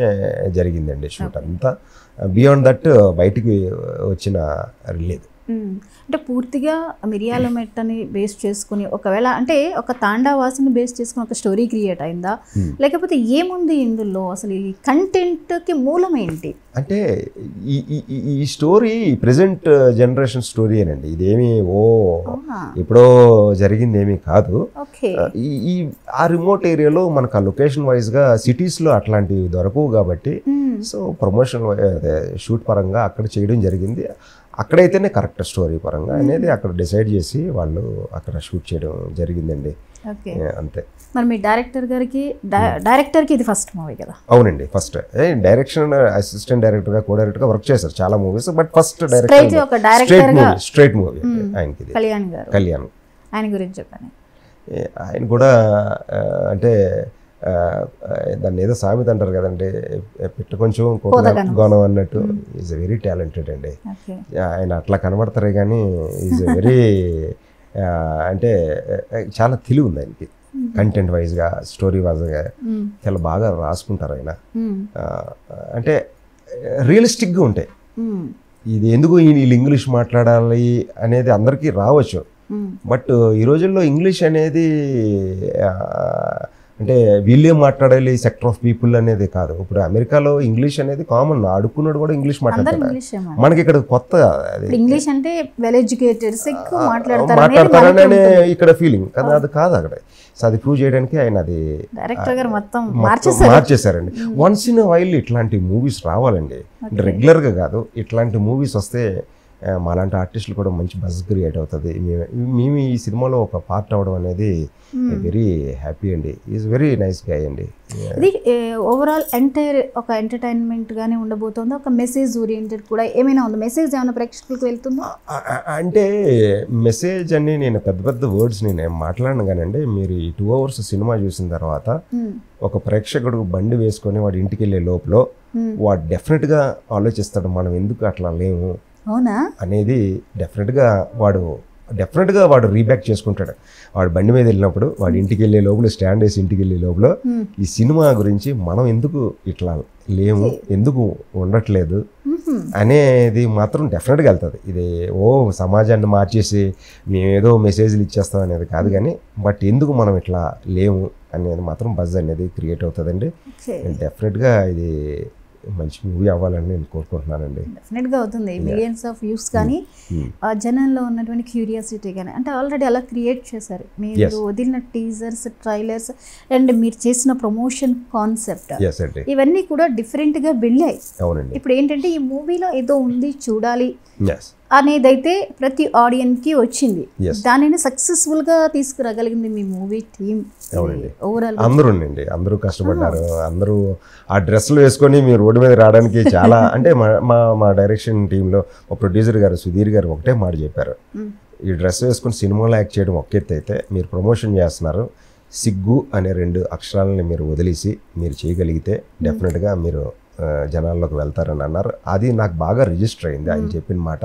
జరిగిందండి షూట్ అంతా. బియాండ్ దట్ బయటికి వచ్చిన రిలేదు. అంటే పూర్తిగా మిర్యాలమెట్టని బేస్ చేసుకుని, ఒకవేళ అంటే ఒక తాండావాసిని బేస్ చేసుకుని ఒక స్టోరీ క్రియేట్ అయిందా, లేకపోతే ఏముంది ఇందులో, అసలు ఈ కంటెంట్కి మూలం ఏంటి? అంటే ఈ స్టోరీ ప్రెజెంట్ జనరేషన్ స్టోరీ అనండి, ఇదేమి ఎప్పుడో జరిగింది ఏమీ కాదు. ఈ ఆ రిమోట్ ఏరియాలో మనకు ఆ లొకేషన్ వైజ్గా సిటీస్లో అట్లాంటివి దొరకవు కాబట్టి సో ప్రమోషన్ షూట్ పరంగా అక్కడ చేయడం జరిగింది. అక్కడైతేనే కరెక్ట్ స్టోరీ పరంగా అనేది అక్కడ డిసైడ్ చేసి వాళ్ళు అక్కడ షూట్ చేయడం జరిగిందండి. అంతే. మరి మీ డైరెక్టర్కి ఇది ఫస్ట్ మూవీ కదా? అవునండి, ఫస్ట్. డైరెక్షన్ అసిస్టెంట్ డైరెక్టర్గా కో డైరెక్టర్గా వర్క్ చేశారు చాలా movies, but first straight movie ఆయనకి కళ్యాణ్. ఆయన గురించి చెప్పండి. ఆయన కూడా అంటే దాన్ని ఏదో సామెత అంటారు కదండి, పెట్టు కొంచెం గోనం అన్నట్టు. ఈజ్ వెరీ టాలెంటెడ్ అండి ఆయన. అట్లా కనబడతారే కానీ ఈజ్ వెరీ అంటే చాలా తెలివి ఉంది ఆయనకి. కంటెంట్ వైజ్గా స్టోరీ వైజ్గా చాలా బాగా రాసుకుంటారు ఆయన. అంటే రియలిస్టిక్గా ఉంటాయి. ఇది ఎందుకు వీళ్ళు ఇంగ్లీష్ మాట్లాడాలి అనేది అందరికీ రావచ్చు, బట్ ఈ రోజుల్లో ఇంగ్లీష్ అనేది అంటే వీళ్ళే మాట్లాడాలి సెక్టర్ ఆఫ్ పీపుల్ అనేది కాదు. ఇప్పుడు అమెరికాలో ఇంగ్లీష్ అనేది కామన్, అడుక్కున్నాడు కూడా ఇంగ్లీష్ మాట్లాడతారు. మనకి ఇక్కడ కొత్త ఇంగ్లీష్ అంటే వెల్ ఎడ్యుకేటెడ్స్ మాట్లాడతారనే ఇక్కడ ఫీలింగ్ కదా, అది కాదు అక్కడ. సో అది ప్రూవ్ చేయడానికి ఆయన అది మార్చేశారండి. వన్స్ ఇన్ వైల్ ఇట్లాంటి మూవీస్ రావాలండి, అంటే రెగ్యులర్గా కాదు. ఇట్లాంటి మూవీస్ వస్తే మాలాంటి ఆర్టిస్టులు కూడా మంచి బజ్ క్రియేట్ అవుతుంది. మేము ఈ సినిమాలో ఒక పార్ట్ అవ్వడం అనేది వెరీ హ్యాపీ అండి. ఈజ్ వెరీ నైస్ గాయ్ అండి. ఇది ఓవరాల్ ఎంటైర్ ఒక ఎంటర్టైన్మెంట్గానే ఉండబోతుందా, ఒక మెసేజ్ ఓరియంటెడ్ కూడా ఏమైనా ఉందా? మెసేజ్ ఏమైనా ప్రేక్షకులకు వెళ్తుందా? అంటే మెసేజ్ అని నేను పెద్ద పెద్ద వర్డ్స్ నేను మాట్లాడను కానండి, మీరు ఈ 2 hours సినిమా చూసిన తర్వాత ఒక ప్రేక్షకుడు బండి వేసుకొని వాడు ఇంటికి వెళ్ళే లోపల వాడు డెఫినెట్గా ఆలోచిస్తాడు మనం ఎందుకు అట్లా లేము అవునా అనేది. డెఫినెట్గా వాడు రీబ్యాక్ చేసుకుంటాడు. వాడు బండి మీద వెళ్ళినప్పుడు వాడు ఇంటికి వెళ్ళే లోపల స్టాండ్ వేసి ఇంటికి వెళ్ళే లోపల ఈ సినిమా గురించి మనం ఎందుకు ఇట్లా లేము, ఎందుకు ఉండట్లేదు అనేది మాత్రం డెఫినెట్గా వెళ్తుంది. ఇది సమాజాన్ని మార్చేసి మేమేదో మెసేజ్లు ఇచ్చేస్తాం అనేది కాదు, కానీ బట్ ఎందుకు మనం ఇట్లా లేము అనేది మాత్రం బజ్ అనేది క్రియేట్ అవుతుందండి. డెఫినెట్గా ఇది మంచి మూవీ అవ్వాలని నేను కోరుకుంటున్నానండి. డెఫినెట్గా అవుతుంది. మిలియన్స్ ఆఫ్ వ్యూస్ కానీ జనంలో ఉన్నటువంటి క్యూరియాసిటీ కానీ అంటే ఆల్రెడీ అలా క్రియేట్ చేశారు. మీరు వదిలిన టీజర్స్, ట్రైలర్స్ అండ్ మీరు చేసిన ప్రమోషన్ కాన్సెప్ట్ ఇవన్నీ కూడా డిఫరెంట్గా వెళ్ళాయి. అవునండి. ఇప్పుడు ఏంటంటే ఈ మూవీలో ఏదో ఉంది చూడాలి అనేదైతే ప్రతి ఆడియన్స్కి వచ్చింది. దానిని సక్సెస్ఫుల్గా తీసుకురాగలిగింది మీ మూవీ టీమ్. ఓవరాల్ అందరూ కష్టపడ్డారు. అందరూ ఆ డ్రెస్సులు వేసుకొని మీరు రోడ్డు మీద రావడానికి చాలా అంటే మా డైరెక్షన్ టీంలో మా ప్రొడ్యూసర్ గారు సుధీర్ గారు ఒకటే మాట చెప్పారు, ఈ డ్రెస్ వేసుకొని సినిమాలో యాక్ట్ చేయడం ఒక ఎత్తు అయితే మీరు ప్రమోషన్ చేస్తున్నారు, సిగ్గు అనే 2 అక్షరాలని మీరు వదిలేసి మీరు చేయగలిగితే డెఫినెట్గా మీరు జనాల్లోకి వెళ్తారని అన్నారు. అది నాకు బాగా రిజిస్టర్ అయింది ఆయన చెప్పిన మాట.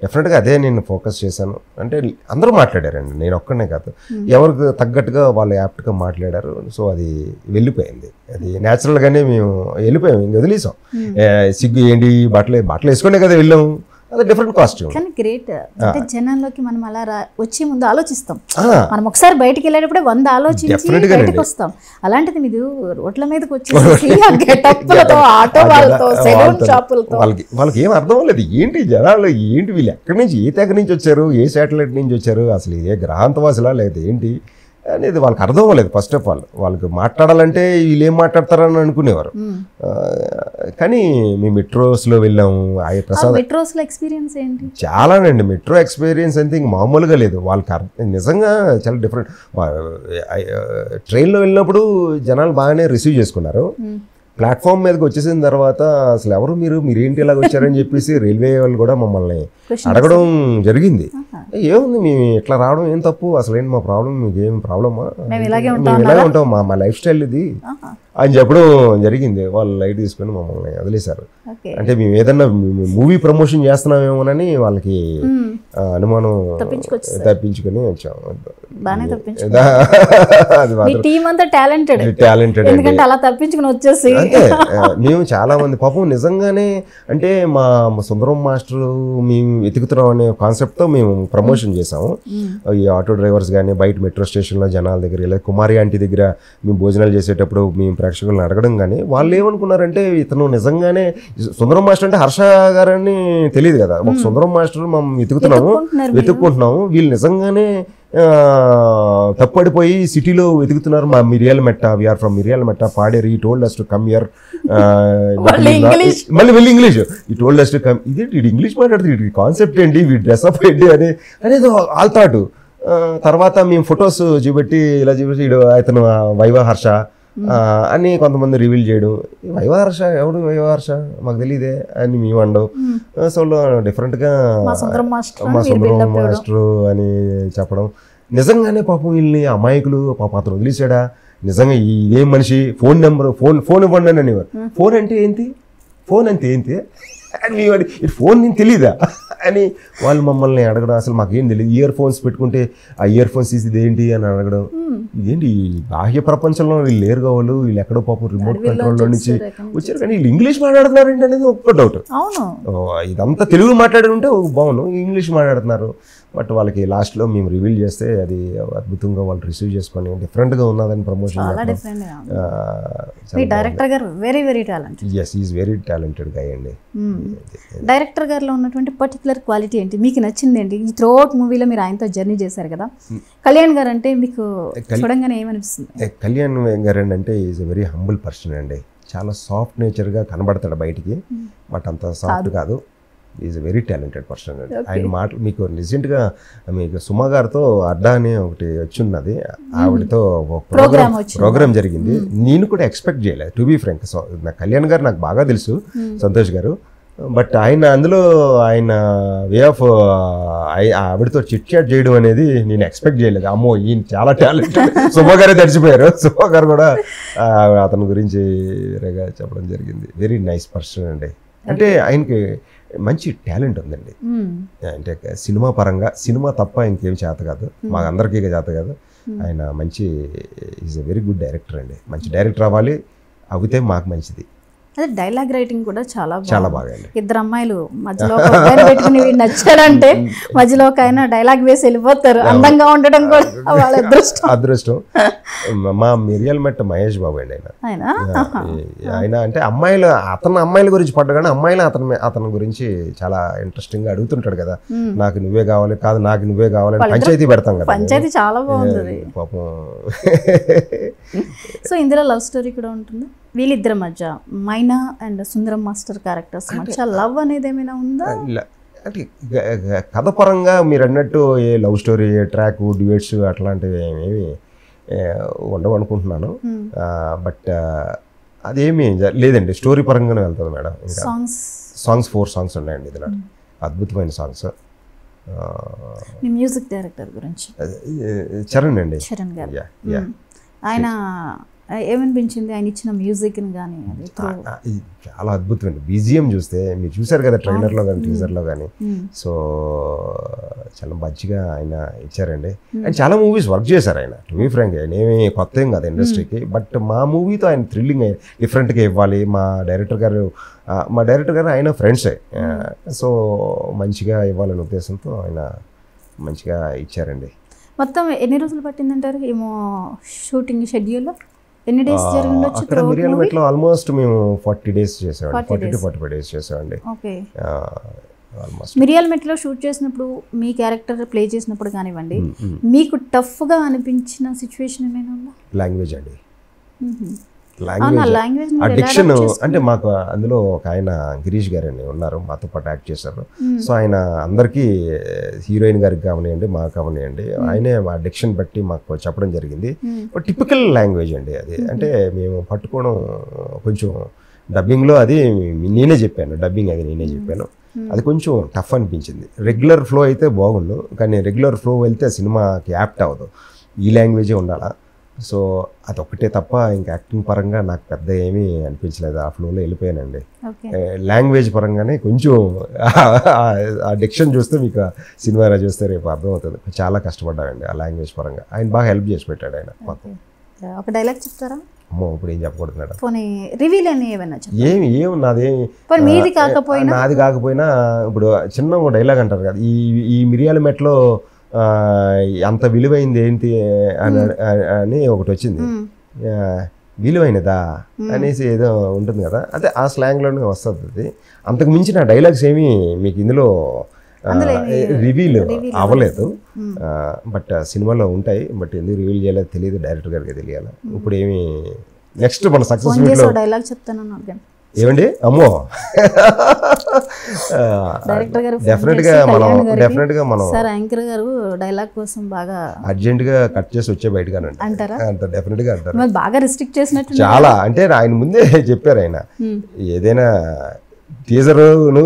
డెఫినెట్గా అదే నేను ఫోకస్ చేశాను. అంటే అందరూ మాట్లాడారండి, నేను ఒక్కనే కాదు, ఎవరికి తగ్గట్టుగా వాళ్ళు యాప్ట్గా మాట్లాడారు. సో అది వెళ్ళిపోయింది, అది న్యాచురల్గానే మేము వెళ్ళిపోయాం, ఇంక వదిలేసాం. సిగ్గు ఏంటి, బట్టలు వేసుకునే కదా వెళ్ళాము, అది డిఫరెంట్ కాస్ట్యూమ్. కానీ గ్రేట్ అంటే జనాల్లోకి మనం అలా వచ్చే ముందు ఆలోచిస్తాం. మనం ఒకసారి బయటికి వెళ్ళేటప్పుడే 100 ఆలోచించి బయటకు వస్తాం. అలాంటిది మీరు రోడ్ల మీదకి వచ్చేసి ఆటో వాళ్ళతో సెలూన్ షాపులతో వాళ్ళకి ఏం అర్థం లేదు. ఏంటి జనాలు ఏంటి, వీళ్ళు ఎక్కడి నుంచి ఏ తెగ నుంచి వచ్చారు, ఏ శాటిలైట్ నుంచి వచ్చారు, అసలు ఏ గ్రహాంతవాసులా లేదా ఏంటి అనేది వాళ్ళకి అర్థం అవ్వలేదు. ఫస్ట్ ఆఫ్ ఆల్ వాళ్ళకి మాట్లాడాలంటే వీళ్ళు ఏం మాట్లాడతారని అనుకునేవారు. కానీ మేము మెట్రోస్లో వెళ్ళాము. మెట్రోస్లో ఎక్స్పీరియన్స్ ఏంటి? చాలానండి. మెట్రో ఎక్స్పీరియన్స్ అయితే ఇంక మామూలుగా లేదు. వాళ్ళకి నిజంగా చాలా డిఫరెంట్. ట్రైన్లో వెళ్ళినప్పుడు జనాలు బాగానే రిసీవ్ చేసుకున్నారు. ప్లాట్ఫామ్ మీదకి వచ్చేసిన తర్వాత అసలు ఎవరు మీరేంటి ఇలాగ వచ్చారని చెప్పేసి రైల్వే వాళ్ళు కూడా మమ్మల్ని అడగడం జరిగింది. ఏముంది మేము ఇట్లా రావడం ఏం తప్పు, అసలు ఏంటి మా ప్రాబ్లం, మీకు ఏం ప్రాబ్లమా, మేము ఇలాగే ఉంటాం, మా లైఫ్ స్టైల్ ఇది అని చెప్పడం జరిగింది. వాళ్ళు లైట్ తీసుకొని మమ్మల్ని వదిలేశారు. అంటే మేము ఏదన్నా మూవీ ప్రమోషన్ చేస్తున్నామేమోనని వాళ్ళకి అనుమానం తప్పించుకొని వచ్చాం. టాలెంటెడ్ అలా తప్పించుకుని వచ్చేసి అంటే మేము చాలా మంది పాపం నిజంగానే అంటే మా సుందరం మాస్టర్ మేము వెతుకుతున్నాం అనే కాన్సెప్ట్తో మేము ప్రమోషన్ చేసాము. ఈ ఆటో డ్రైవర్స్ కానీ బయట మెట్రో స్టేషన్లో జనాల దగ్గర లేదా కుమారి ఆంటీ దగ్గర మేము భోజనాలు చేసేటప్పుడు మేము ప్రేక్షకులను అడగడం కానీ వాళ్ళు ఏమనుకున్నారంటే ఇతను నిజంగానే సుందరం మాస్టర్ అంటే హర్ష గారని తెలియదు కదా, ఒక సుందరం మాస్టర్ మనం వెతుక్కుంటున్నాము, వీళ్ళు నిజంగానే తప్పడిపోయి సిటీలో వెతుకుతున్నారు. మా మిరియాల మెట్ట, వీఆర్ ఫ్రమ్ మిరియాల మెట్ట, పాడేరు, ఈ told us to come here, మళ్ళీ వెళ్ళి ఇంగ్లీష్, ఈ టోల్డ్ అస్ టు కమ్, ఇది ఇంగ్లీష్ మాట్లాడుతుంది, కాన్సెప్ట్ ఏంటి, వీ డ్రెస్అప్ ఏంటి అనేది ఆల్తాటు. తర్వాత మేము ఫొటోస్ చూపెట్టి ఇలా చూపెట్టి అతను వైవా హర్ష అని కొంతమంది రివీల్ చేయడం, వైవా హర్ష ఎవడు, వైవా హర్ష మాకు తెలియదే అని మేము అండవు. సో డిఫరెంట్గా మా సుందరం మాస్టరు అని చెప్పడం. నిజంగానే పాపం వీళ్ళని అమాయకులు, పాపం అతను వదిలేసాడా, నిజంగా ఇదేం మనిషి, ఫోన్ నెంబర్ ఫోన్ ఇవ్వండి అని అనేవారు. ఫోన్ అంటే ఏంటి అని ఫోన్ నేను తెలీదా అని వాళ్ళు మమ్మల్ని అడగడం. అసలు మాకేం తెలియదు. ఇయర్ ఫోన్స్ పెట్టుకుంటే ఆ ఇయర్ ఫోన్స్ ఇదేంటి అని అడగడం. ఇదేంటి బాహ్య ప్రపంచంలో వీళ్ళు లేరు కావాలి, వీళ్ళు ఎక్కడో పాపం రిమోట్ కంట్రోల్లో నుంచి వచ్చారు, కానీ వీళ్ళు ఇంగ్లీష్ మాట్లాడుతున్నారండి అనేది ఒక్క డౌట్. ఇదంతా తెలుగు మాట్లాడి ఉంటే బాగుండు, ఇంగ్లీష్ మాట్లాడుతున్నారు. బట్ వాళ్ళకి లాస్ట్లో మేము రివీల్ చేస్తే అది అద్భుతంగా వాళ్ళు రిసీవ్ చేసుకొని డిఫరెంట్గా ఉన్నదని ప్రమోషన్. డైరెక్టర్ గారు very very talented. yes he is very talented guy అండి. డైరెక్టర్ గారిలో ఉన్నటువంటి పర్టికులర్ క్వాలిటీ ఏంటి, మీకు నచ్చింది ఏంటి? ఈ త్రూఅవుట్ మూవీలో మీరు ఆయనతో జర్నీ చేశారు కదా, కళ్యాణ్ గారు అంటే మీకు చూడంగానే ఏమనిపిస్తుంది? కళ్యాణ్ గారు అంటే is a very humble person అండి. చాలా సాఫ్ట్ నేచర్గా కనబడతాడు బయటికి, బట్ అంత సాఫ్ట్ కాదు. ఈజ్ వెరీ టాలెంటెడ్ పర్సన్ అండి. ఆయన మాటలు మీకు రీసెంట్గా మీకు సుమా గారితో అడ్డా అని ఒకటి వచ్చిన్నది, ఆవిడతో ప్రోగ్రామ్ జరిగింది. నేను కూడా ఎక్స్పెక్ట్ చేయలేదు టు బీ ఫ్రాంక్. కళ్యాణ్ గారు నాకు బాగా తెలుసు, సంతోష్ గారు, బట్ ఆయన అందులో ఆయన వే ఆఫ్ ఆవిడతో చిట్ చాట్ చేయడం అనేది నేను ఎక్స్పెక్ట్ చేయలేదు. అమ్మో ఈయన చాలా టాలెంటెడ్. సుమా గారే తడిచిపోయారు. సుమా గారు కూడా అతని గురించి వేరేగా చెప్పడం జరిగింది. వెరీ నైస్ పర్సన్ అండి. అంటే ఆయనకి మంచి టాలెంట్ ఉందండి. అంటే సినిమా పరంగా సినిమా తప్ప ఇంకేం చేత కాదు, మాకు అందరికీ చేత కాదు. ఆయన మంచి is a very good director అండి. మంచి డైరెక్టర్ అవ్వాలి, అవితే మాకు మంచిది. అదే డైలాగ్ రైటింగ్ కూడా చాలా బాగా అండి. ఇద్దరు అమ్మాయిలు మధ్యలో పెట్టుకుని వీడు నచ్చారంటే మధ్యలో ఒక ఆయన డైలాగ్ వేసి వెళ్ళిపోతారు. అందంగా ఉండడం కూడా వాళ్ళ అదృష్టం. మా మిర్యాలమెట్ట మహేష్ బాబు అండి ఆయన అంటే అమ్మాయిల గురించి పడ్డా కానీ అమ్మాయిలు అతని గురించి చాలా ఇంట్రెస్టింగ్ గా అడుగుతుంటాడు కదా, నాకు నువ్వే కావాలి, కాదు నాకు నువ్వే కావాలి, పంచాయతీ పెడతాం కదా. పంచాయతీ చాలా బాగుంది పాపం. సో ఇందులో లవ్ స్టోరీ కూడా ఉంటుంది వీళ్ళిద్దరి మధ్య. మైనా అండ్ సుందరం మాస్టర్ క్యారెక్టర్స్ మధ్య లవ్ అనేది ఏమైనా ఉందా? అంటే కథ పరంగా మీరు అన్నట్టు ఏ లవ్ స్టోరీ, ఏ ట్రాక్, డ్యూయట్స్ అట్లాంటివి ఏమేమి ఉండవు అనుకుంటున్నాను. బట్ అదేమీ లేదండి, స్టోరీ పరంగానే వెళ్తుంది మేడం. సాంగ్స్ 4 సాంగ్స్ ఉన్నాయండి ఇందులో, అద్భుతమైన సాంగ్స్. మ్యూజిక్ డైరెక్టర్ గురించి చరణ్ అండి. చరణ్ గారు ఆయన ఏమనిపించింది ఆయన ఇచ్చిన మ్యూజిక్ని కానీ? అది చాలా అద్భుతమైన బీజిఎం చూస్తే మీరు చూసారు కదా ట్రైలర్లో కానీ టీజర్లో కానీ. సో చాలా మంచిగా ఆయన ఇచ్చారండి. ఆయన చాలా మూవీస్ వర్క్ చేశారు ఆయన, టు బీ ఫ్రాంక్. ఆయన ఏమి కొత్త ఏం కాదు ఇండస్ట్రీకి, బట్ మా మూవీతో ఆయన థ్రిల్లింగ్ డిఫరెంట్గా ఇవ్వాలి. మా డైరెక్టర్ గారు ఆయన ఫ్రెండ్సే, సో మంచిగా ఇవ్వాలనే ఉద్దేశంతో ఆయన మంచిగా ఇచ్చారండి. మొత్తం ఎన్ని రోజులు పట్టిందంటారు ఏమో షూటింగ్ షెడ్యూల్? ఎన్ని డేస్ జరిగిండొచ్చు? అక్కడ మిర్యాలమెట్లో ఆల్మోస్ట్ మేము 40 days చేసామండి, 40 to 45 days చేసామండి. ఓకే. మిర్యాలమెట్లో షూట్ చేసినప్పుడు మీ క్యారెక్టర్ ప్లే చేసినప్పుడు కానివ్వండి, మీకు టఫ్గా అనిపించిన సిచ్యువేషన్ ఏమైనా ఉందా? లాంగ్వేజ్ అండి. లాంగ్వేజ్ అడిక్షన్ అంటే మాకు అందులో ఒక ఆయన గిరీష్ గారు అని ఉన్నారు, మాతో పాటు యాక్ట్ చేశారు. సో ఆయన అందరికీ, హీరోయిన్ గారికి కావనివ్వండి, మాకు కావనివ్వండి, ఆయనే మా అడిక్షన్ బట్టి మాకు చెప్పడం జరిగింది. టిపికల్ లాంగ్వేజ్ అండి అది. అంటే మేము పట్టుకోవడం కొంచెం డబ్బింగ్లో అది నేనే చెప్పాను, అది కొంచెం టఫ్ అనిపించింది. రెగ్యులర్ ఫ్లో అయితే బాగుండు, కానీ రెగ్యులర్ ఫ్లో వెళ్తే సినిమాకి యాప్ట్ అవ్వదు, ఈ లాంగ్వేజే ఉండాలా. సో అదొక్కటే తప్ప ఇంకా యాక్టింగ్ పరంగా నాకు పెద్ద ఏమీ అనిపించలేదు, ఆ ఫ్లోలో వెళ్ళిపోయానండి. లాంగ్వేజ్ పరంగానే కొంచెం ఆ డిక్షన్ చూస్తే మీకు సినిమా చూస్తే రేపు అర్థమవుతుంది. చాలా కష్టపడ్డానండి ఆ లాంగ్వేజ్ పరంగా. ఆయన బాగా హెల్ప్ చేసి పెట్టాడు ఆయన మాకు. ఒక డైలాగ్ చెప్తారా? అమ్మో ఇప్పుడు ఏం చెప్పకూడదు మేడం. నాది కాకపోయినా ఇప్పుడు చిన్న డైలాగ్ అంటారు కదా, ఈ మిర్యాలమెట్లో అంత విలువైంది ఏంటి అని ఒకటి వచ్చింది, విలువైనదా అనేసి ఏదో ఉంటుంది కదా, అదే ఆ స్లాంగ్లోనే వస్తుంది అది. అంతకు మించిన డైలాగ్స్ ఏమీ మీకు ఇందులో రివీల్ అవ్వలేదు, బట్ సినిమాలో ఉంటాయి. బట్ ఎందుకు రివీల్ చేయలేదు తెలియదు, డైరెక్టర్ గారికి తెలియాలి. ఇప్పుడు ఏమి నెక్స్ట్ మన సక్సెస్ డైలాగ్ చెప్తాను ఏమండి. అమ్మో డెఫినెట్గా మనం సార్ యాంకర్ గారు డైలాగ్ కోసం బాగా అర్జెంట్గా కట్ చేసి వచ్చే బయటగానండి అంటారా? అంత డెఫినెట్గా అంటారు. బాగా రిస్ట్రిక్ట్ చేసినట్టు చాలా, అంటే ఆయన ముందే చెప్పారు ఆయన, ఏదైనా టీజర్ను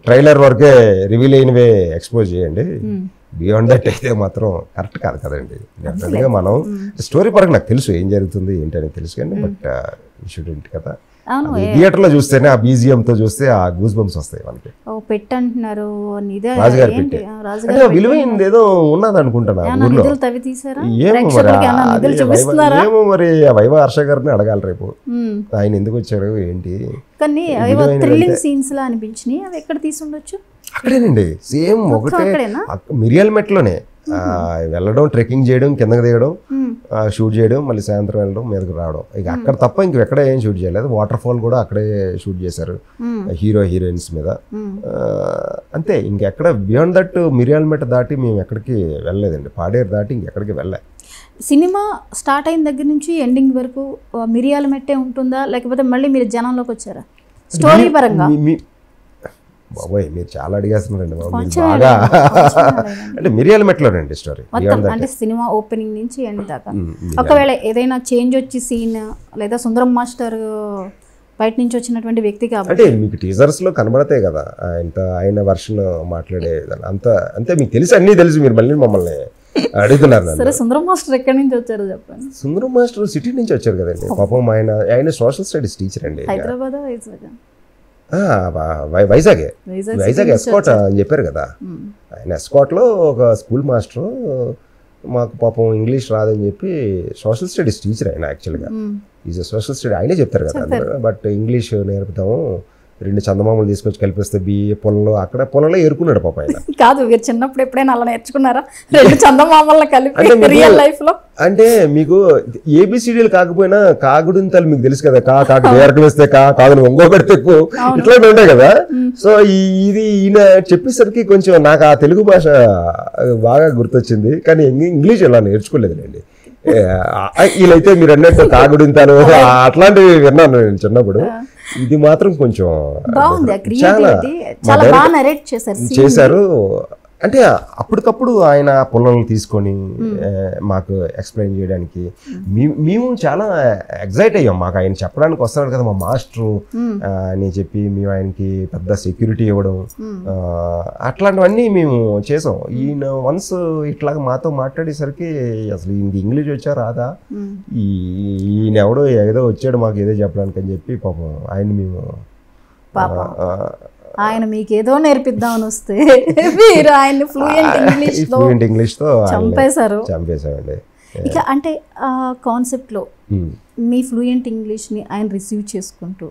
ట్రైలర్ వరకే రివీల్ అయినవే ఎక్స్పోజ్ చేయండి, బియాండ్ దట్ అయితే మాత్రం కరెక్ట్ కాదు కదండి. డెఫినెట్గా మనం స్టోరీ పరంగా నాకు తెలుసు ఏం జరుగుతుంది ఏంటని తెలుసు, కానీ బట్ షుడెంట్ కదా. థియేటర్లో చూస్తేనే ఆ బీజిఎంతో చూస్తే ఆ గూస్ బంప్స్ వస్తాయి మనకి. పెట్టంటున్నారు రాజుగారి పెట్టి, అంటే విలువైంది ఏదో ఉన్నది అనుకుంటున్నా ఊర్లో. ఏమో మరి వైవ హర్ష గారిని అడగాలి రేపు, ఆయన ఎందుకు వచ్చాడు ఏంటి. కానీ థ్రిల్లింగ్ సీన్స్ లా అనిపించినాయి, అవి ఎక్కడ తీసుండొచ్చు? అక్కడేనండి, సేమ్ ఒకటే మిర్యాలమెట్లోనే వెళ్ళడం, ట్రెక్కింగ్ చేయడం, కిందకి దిగడం, షూట్ చేయడం, మళ్ళీ సాయంత్రం వెళ్ళడం, మీదకి రావడం. ఇక అక్కడ తప్ప ఇంకెక్కడ ఏం షూట్ చేయలేదు. వాటర్ ఫాల్ కూడా అక్కడే షూట్ చేశారు హీరోయిన్స్ మీద, అంతే. ఇంకెక్కడ బియాండ్ దట్ మిర్యాలమెట్ దాటి మేము ఎక్కడికి వెళ్ళలేదండి, పాడేరు దాటి ఇంకెక్కడికి వెళ్ళలే. సినిమా స్టార్ట్ అయిన దగ్గర నుంచి ఎండింగ్ వరకు మిర్యాలమెట్టే ఉంటుందా, లేకపోతే మళ్ళీ మీరు జనంలోకి వచ్చారా స్టోరీ పరంగా? బాబోయ్ మీరు చాలా అడిగేస్తున్నారండి బాబు, మీరు కొంచెం బాగా అడగండి. అంటే మిరియాల మెట్లోనండి స్టోరీ. మొత్తం అంటే సినిమా ఓపెనింగ్ నుంచి ఎండ్ దాకా. ఒకవేళ ఏదైనా చేంజ్ వచ్చి సీన్ లేదా సుందరం మాస్టర్ బయట నుంచి వచ్చినటువంటి వ్యక్తి కాబట్టి అంటే మీకు టీజర్స్ లో కనబడతాయి కదా ఆయన వర్షన్ మాట్లాడే విధానం అంతే మీకు తెలిసి అన్నీ తెలుసు, మీరు మళ్ళీ మమ్మల్ని అడుగుతున్నారు నన్ను. సరే సుందరం మాస్టర్ ఎక్కడి నుంచి వచ్చారో చెప్పండి. సుందరం మాస్టర్ సిటీ నుంచి వచ్చారు కదండి పాపం. ఆయన సోషల్ స్టడీస్ టీచర్ అండి. హైదరాబాద్ వైజాగ్ ఎస్కాట్ అని చెప్పారు కదా. ఆయన ఎస్కాట్ లో ఒక స్కూల్ మాస్టర్. మాకు పాపం ఇంగ్లీష్ రాదని చెప్పి సోషల్ స్టడీస్ టీచర్ ఆయన యాక్చువల్గా. ఈజ్ సోషల్ స్టడీ ఆయనే చెప్తారు కదా అందరూ. బట్ ఇంగ్లీష్ నేర్పుతాము, 2 చందమామలు తీసుకొచ్చి కలిపిస్తే బిఏ పొలంలో అక్కడ పొలంలో ఏరుకున్నాడు పాప ఆయన. కాదు మీరు చిన్నప్పుడు ఎప్పుడైనా అలా నేర్చుకున్నారా 2 చందమామలను కలిపి రియల్ లైఫ్ లో? అంటే మీకు ఏబిసిడీలు కాకపోయినా కాగుడింతలు మీకు తెలుసు కదా, కాకు వేరకు వేస్తే కాదుని ఒంగో పెడితే ఇట్లాంటివి ఉంటాయి కదా. సో ఇది ఈయన చెప్పేసరికి కొంచెం నాకు ఆ తెలుగు భాష బాగా గుర్తొచ్చింది, కానీ ఇంగ్లీష్ ఇలా నేర్చుకోలేదులేండి. వీళ్ళైతే మీరు అన్నట్టు కాగుడింతలు అట్లాంటివి విన్నాను నేను చిన్నప్పుడు. ఇది మాత్రం కొంచెం చేశారు. అంటే అప్పటికప్పుడు ఆయన పొలాలను తీసుకొని మాకు ఎక్స్ప్లెయిన్ చేయడానికి మేము చాలా ఎగ్జైట్ అయ్యాం. మాకు ఆయన చెప్పడానికి వస్తున్నాడు కదా మా మాస్టరు అని చెప్పి మేము ఆయనకి పెద్ద సెక్యూరిటీ ఇవ్వడం అట్లాంటివన్నీ మేము చేసాం. ఈయన వన్స్ ఇట్లాగ మాతో మాట్లాడేసరికి అసలు ఈయనకి ఇంగ్లీష్ వచ్చా రాదా, ఈయన ఎవడో ఏదో వచ్చాడు మాకు ఏదో చెప్పడానికి అని చెప్పి పాపం ఆయన మేము ఆయన మీకేదో నేర్పిద్దామని వస్తే మీరు ఆయన ఫ్లూయెంట్ ఇంగ్లీష్ తో చంపేశారండి. ఇక అంటే కాన్సెప్ట్ లో మీ ఫ్లూయెంట్ ఇంగ్లీష్ ని ఆయన రిసీవ్ చేసుకుంటూ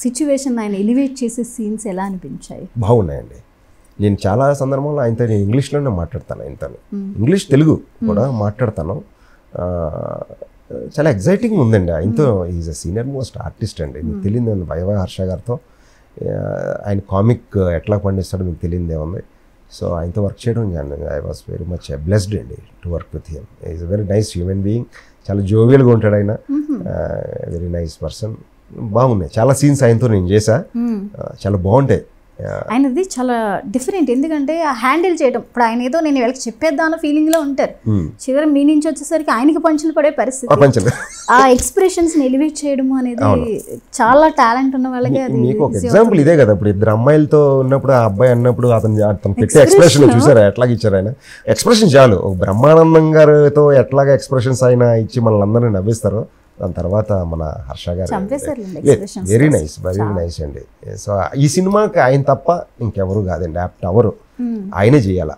సిచ్యువేషన్ ఆయన ఎలివేట్ చేసే సీన్స్ ఎలా అనిపించాయి? బాగున్నాయండి. నేను చాలా సందర్భంలో ఆయనతో నేను ఇంగ్లీష్లోనే మాట్లాడతాను. ఆయనతో ఇంగ్లీష్ తెలుగు కూడా మాట్లాడతాను. చాలా ఎగ్జైటింగ్ ఉందండి ఆయనతో. Is a senior most artist అండి. మీకు తెలియదు వైవై హర్ష గారితో ఆయన కామిక్ ఎట్లా పండిస్తాడో మీకు తెలియదే ఉంది. సో ఆయనతో వర్క్ చేయడం I was very much blessed అండి to work with him. Is a very nice human being. చాలా జోవియల్గా ఉంటాడు ఆయన. Very nice person. బాగున్నాయి చాలా సీన్స్ ఆయనతో నేను చేశా, చాలా బాగుంటాయి. ఆయనది చాలా డిఫరెంట్. ఎందుకంటే హ్యాండిల్ చేయడం, ఇప్పుడు ఆయన ఏదో నేను వీళ్ళకి చెప్పేద్దాం అన్న ఫీలింగ్ లో ఉంటారు, చివరి మీ నుంచి వచ్చేసరికి ఆయనకి పంచులు పడే పరిస్థితి. ఆ ఎక్స్ప్రెషన్స్ ఎలివేట్ చేయడం అనేది చాలా టాలెంట్ ఉన్న వాళ్ళకి. మీకు ఒక ఎగ్జాంపుల్ ఇదే కదా, ఇప్పుడు 2 అమ్మాయిలతో ఉన్నప్పుడు ఆ అబ్బాయి అన్నప్పుడు అతను పెట్టే ఎక్స్ప్రెషన్ చూసారా ఎట్లాగ ఇచ్చారు ఆయన. ఎక్స్ప్రెషన్ చాలు. బ్రహ్మానందం గారితో ఎట్లాగ ఎక్స్ప్రెషన్స్ ఆయన ఇచ్చి మనల్ని అందరినీ నవ్విస్తారు. దాని తర్వాత మన హర్ష గారు వెరీ నైస్, వెరీ నైస్ అండి. సో ఈ సినిమాకి ఆయన తప్ప ఇంకెవరు కాదండి, యాప్ట్ ఎవరు ఆయనే చేయాలా.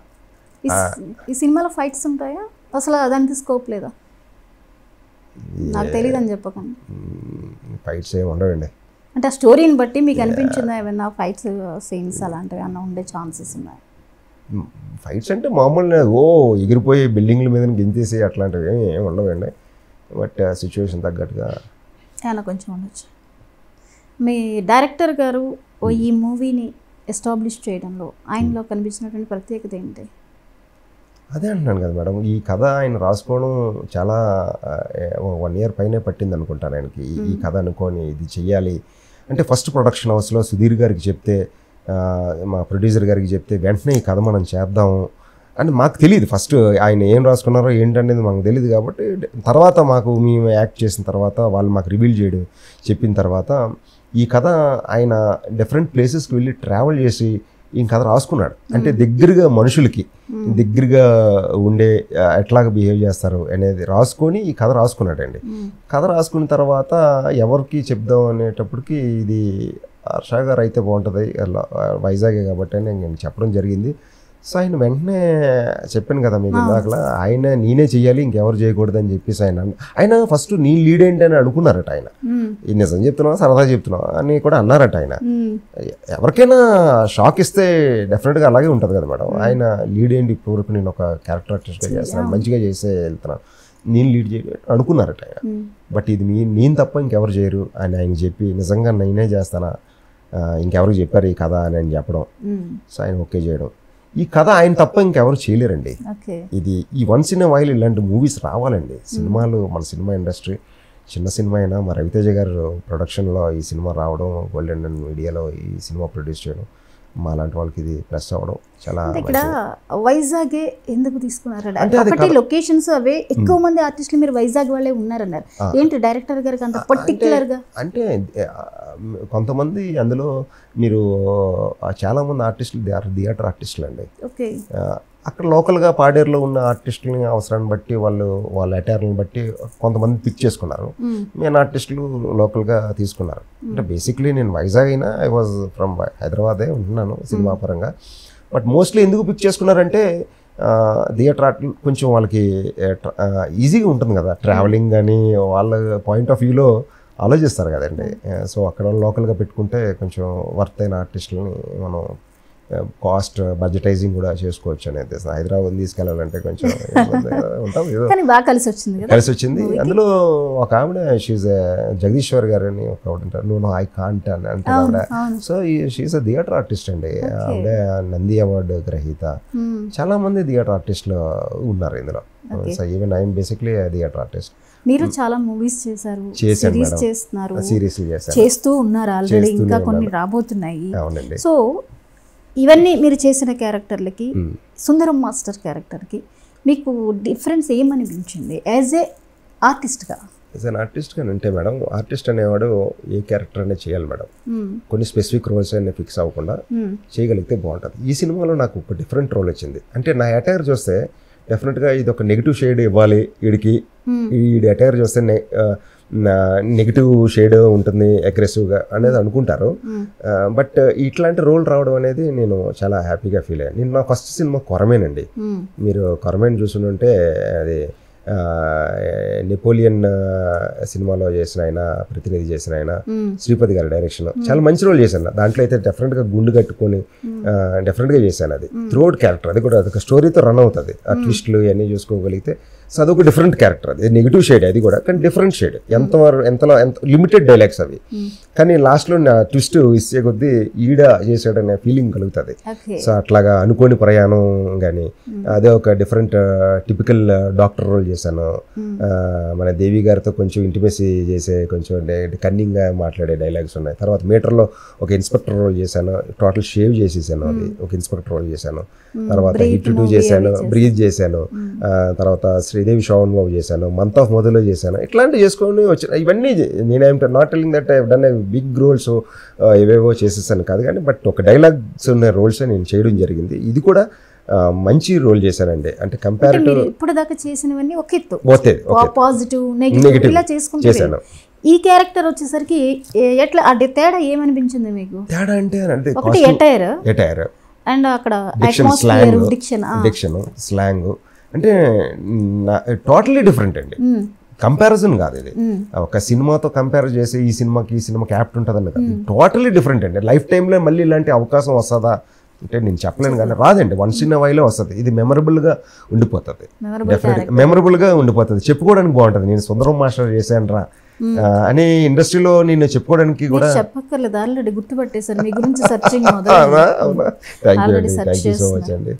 ఈ సినిమాలో ఫైట్స్ ఉంటాయా అసలు? దానికి స్కోప్ లేదా? నాకు తెలియదు అని చెప్పకండి. ఫైట్స్ ఏమి ఉండవండి. అంటే ఆ స్టోరీని బట్టి మీకు అనిపించిందా ఏమన్నా ఫైట్స్ సీన్స్ అలాంటివి అన్న ఉండే ఛాన్సెస్ ఉన్నాయి? ఫైట్స్ అంటే మామూలు ఎగిరిపోయి బిల్డింగ్ల మీద గింతేసి అట్లాంటివి ఏమి ఉండవండి. బట్ సిచ్యువేషన్ తగ్గట్టుగా ఏమైనా కొంచెం ఉండొచ్చు. మీ డైరెక్టర్ గారు ఈ మూవీని ఎస్టాబ్లిష్ చేయడంలో ఆయనలో కనిపించినటువంటి ప్రత్యేకత ఏంటి? అదే అంటున్నాను కదా మేడం, ఈ కథ ఆయన రాసుకోవడం చాలా 1 year పైనే పట్టింది అనుకుంటాను ఆయనకి. ఈ కథ అనుకొని ఇది చెయ్యాలి అంటే ఫస్ట్ ప్రొడక్షన్ హౌస్లో సుధీర్ గారికి చెప్తే, మా ప్రొడ్యూసర్ గారికి చెప్తే వెంటనే ఈ కథ మనం చేద్దాము అని మాకు తెలియదు. ఫస్ట్ ఆయన ఏం రాసుకున్నారో ఏంటనేది మాకు తెలియదు. కాబట్టి తర్వాత మేము యాక్ట్ చేసిన తర్వాత వాళ్ళు మాకు రివీల్ చేయడం చెప్పిన తర్వాత ఈ కథ ఆయన డిఫరెంట్ ప్లేసెస్కి వెళ్ళి ట్రావెల్ చేసి ఈ కథ రాసుకున్నాడు. అంటే దగ్గరగా మనుషులకి దగ్గరగా ఉండే ఎట్లాగ బిహేవ్ చేస్తారు అనేది రాసుకొని ఈ కథ రాసుకున్నాడండి. కథ రాసుకున్న తర్వాత ఎవరికి చెప్దాం అనేటప్పటికి ఇది హర్ష గారు అయితే బాగుంటుంది, వైజాగే కాబట్టి అని నేను చెప్పడం జరిగింది. సో ఆయన వెంటనే చెప్పాను కదా మీకు ఇందాకలా, ఆయన నేనే చెయ్యాలి ఇంకెవరు చేయకూడదు అని చెప్పేసి ఆయన ఫస్ట్ నీ లీడ్ ఏంటి అని అనుకున్నారట. ఆయన ఇది నిజం చెప్తున్నావా సరదా చెప్తున్నావా అని కూడా అన్నారట. ఆయన ఎవరికైనా షాక్ ఇస్తే డెఫినెట్గా అలాగే ఉంటుంది కదా మేడం. ఆయన లీడ్ ఏంటి ఇప్పటివరకు నేను ఒక క్యారెక్టర్ ఆర్టిస్ట్గా చేస్తున్నాను, మంచిగా చేసే వెళ్తున్నాను, నేను లీడ్ చేయాలి అనుకున్నారట ఆయన. బట్ ఇది నేను తప్ప ఇంకెవరు చేయరు అని ఆయన చెప్పి నిజంగా నేనే చేస్తానా ఇంకెవరికి చెప్పారు ఈ కథ అని ఆయన చెప్పడం. సో ఆయన ఓకే చేయడం. ఈ కథ ఆయన తప్ప ఇంకెవరు చేయలేరండి. ఇది ఈ వన్స్ ఇన్ ఎ వైల్ ఇలాంటి మూవీస్ రావాలండి. సినిమాలు మన సినిమా ఇండస్ట్రీ చిన్న సినిమా అయినా మా రవితేజ గారు ప్రొడక్షన్లో ఈ సినిమా రావడం, గోల్డెన్ మీడియాలో ఈ సినిమా ప్రొడ్యూస్ చేయడం, మా లాంటి వాళ్ళకి ఇది ప్లస్ అవ్వడం చాలా. ఇక్కడ వైజాగే ఎందుకు తీసుకున్నారండి? అంటే ఒకటి లొకేషన్స్ అవే, ఎక్కువ మంది ఆర్టిస్టులు మీరు వైజాగ్ వాళ్ళే ఉన్నారన్నారు, ఏంటి డైరెక్టర్ గారికి అంత పర్టిక్యులర్గా? అంటే కొంతమంది అందులో మీరు చాలా మంది ఆర్టిస్టులు థియేటర్ ఆర్టిస్టులు అండి. ఓకే. అక్కడ లోకల్గా పాడేరులో ఉన్న ఆర్టిస్టులని అవసరాన్ని బట్టి వాళ్ళ అటైర్లను బట్టి కొంతమంది పిక్ చేసుకున్నారు, మెయిన్ ఆర్టిస్టులు లోకల్గా తీసుకున్నారు. అంటే బేసిక్లీ నేను వైజాగ్ అయినా ఐ వాజ్ ఫ్రమ్ హైదరాబాదే ఉంటున్నాను సినిమా పరంగా. బట్ మోస్ట్లీ ఎందుకు పిక్ చేసుకున్నారంటే థియేటర్ ఆర్ట్ కొంచెం వాళ్ళకి ఈజీగా ఉంటుంది కదా, ట్రావెలింగ్ కానీ వాళ్ళ పాయింట్ ఆఫ్ వ్యూలో ఆలోచిస్తారు కదండి. సో అక్కడ లోకల్గా పెట్టుకుంటే కొంచెం వర్త్ అయిన ఆర్టిస్టులని మనం కాస్ట్ బడ్జెటైజింగ్ కూడా చేసుకోవచ్చు అనేది. హైదరాబాద్ తీసుకెళ్ళాలంటే కొంచెం ఉంటాం, కలిసి వచ్చింది. అందులో ఒక ఆవిడ షీజ్ జగదీశ్వర్ గారు అని ఒక ఆవిడ ఉంటారు, నువ్వు ఐ కాంట్ అని అంటే ఆవిడ. So she's a theatre artist అండి. ఆవిడ నంది అవార్డు గ్రహీత. చాలా మంది థియేటర్ ఆర్టిస్టులు ఉన్నారు ఇందులో. So even I'm basically theatre artist. మీరు చాలా మూవీస్ చేశారు, సిరీస్ చేస్తూ ఉన్నారు ఆల్రెడీ, ఇంకా కొన్ని రాబోతున్నాయి. అవునండి. సో ఇవన్నీ మీరు చేసిన క్యారెక్టర్లకి, సుందరం మాస్టర్ క్యారెక్టర్కి మీకు డిఫరెన్స్ ఏమనిపించింది యాజ్ ఏ ఆర్టిస్ట్గా? యాజ్ అన్ ఆర్టిస్ట్గా అంటే మేడం, ఆర్టిస్ట్ అనేవాడు ఏ క్యారెక్టర్ అనేది చేయాలి మేడం, కొన్ని స్పెసిఫిక్ రోల్స్ అనే ఫిక్స్ అవ్వకుండా చేయగలిగితే బాగుంటుంది. ఈ సినిమాలో నాకు ఒక డిఫరెంట్ రోల్ వచ్చింది. అంటే నా అటైర్ చూస్తే డెఫినెట్గా ఇది ఒక నెగిటివ్ షేడ్ ఇవ్వాలి వీడికి, ఈ అటైర్ చూస్తే నెగిటివ్ షేడ్ ఉంటుంది అగ్రెసివ్గా అనేది అనుకుంటారు. బట్ ఇట్లాంటి రోల్ రావడం అనేది నేను చాలా హ్యాపీగా ఫీల్ అయ్యాను. నేను నా ఫస్ట్ సినిమా కొరమేనండి. మీరు కొరమేన్ చూసుంటే అది నెపోలియన్ సినిమాలో చేసిన ఆయన, ప్రతినిధి చేసిన ఆయన, శ్రీపతి గారి డైరెక్షన్, చాలా మంచి రోల్ చేశాను. దాంట్లో అయితే డెఫినెట్గా గుండు కట్టుకొని డెఫినెట్గా చేశాను. అది త్రూఅవుట్ క్యారెక్టర్, అది కూడా అదొక స్టోరీతో రన్ అవుతుంది. ఆ ట్విస్ట్లు ఇవన్నీ చూసుకోగలిగితే సో అదొక డిఫరెంట్ క్యారెక్టర్. అది నెగిటివ్ షేడ్, అది కూడా కానీ డిఫరెంట్ షేడ్. ఎంత లిమిటెడ్ డైలాగ్స్ అవి, కానీ లాస్ట్లో నా ట్విస్ట్ ఇచ్చే కొద్దీ ఈడ చేసాడనే ఫీలింగ్ కలుగుతుంది. సో అట్లాగా అనుకోని ప్రయాణం కానీ, అదే ఒక డిఫరెంట్ టిపికల్ డాక్టర్ రోల్ చేశాను. మన దేవి గారితో కొంచెం ఇంటిమేసీ చేసే, కొంచెం కన్నింగ్గా మాట్లాడే డైలాగ్స్ ఉన్నాయి. తర్వాత మీటర్లో ఒక ఇన్స్పెక్టర్ రోల్ చేశాను, టోటల్ షేవ్ చేసేసాను, అది ఒక ఇన్స్పెక్టర్ రోల్ చేశాను. తర్వాత హిట్ 2 చేశాను, బ్రీజ్ చేశాను, తర్వాత శ్రీదేవి శ్రావణ్ బాబు చేశాను, మంత్ ఆఫ్ మొదలు చేశాను. ఇట్లాంటివి చేసుకొని వచ్చిన ఇవన్నీ నేనేమిటో not telling that I done big roles ఏవేవో చేసేసాను కాదు, కానీ బట్ ఒక డైలాగ్స్ ఉన్న రోల్స్ నేను చేయడం జరిగింది. ఇది కూడా మంచి రోల్ చేశానండి. అంటే కంపారిటివ్ ఇప్పుడు దాకా చేసినవన్నీ ఒక ఎత్తు, పాజిటివ్ నెగిటివ్ ఇలా చేశాను. ఈ క్యారెక్టర్ వచ్చేసరికి ఎట్లా అంటే తేడా ఏమనిపించింది మీకు? తేడా అంటే ఒకటి ఎటైర్ అండ్ అక్కడ డిక్షన్, స్లాంగ్ అంటే టోటలీ డిఫరెంట్ అండి. కంపారిజన్ కాదు ఇది. ఒక సినిమాతో కంపేర్ చేసి ఈ సినిమాకి యాప్ట్ ఉంటుందని కాదు, టోటలీ డిఫరెంట్ అండి. లైఫ్ టైంలో మళ్ళీ ఇలాంటి అవకాశం వస్తుందా అంటే నేను చెప్పలేను, కానీ రాదండి. వన్స్ ఇన్ వైలో వస్తుంది. ఇది మెమరబుల్గా ఉండిపోతుంది, డెఫినెట్గా మెమరబుల్గా ఉండిపోతుంది. చెప్పుకోవడానికి బాగుంటుంది. నేను సుందరం మాస్టర్ చేశాను రా అని ఇండస్ట్రీలో నేను చెప్పుకోవడానికి కూడా చెప్పక్కర్లేదు, ఆల్రెడీ గుర్తుపట్టేశారు మీ గురించి సర్చింగ్.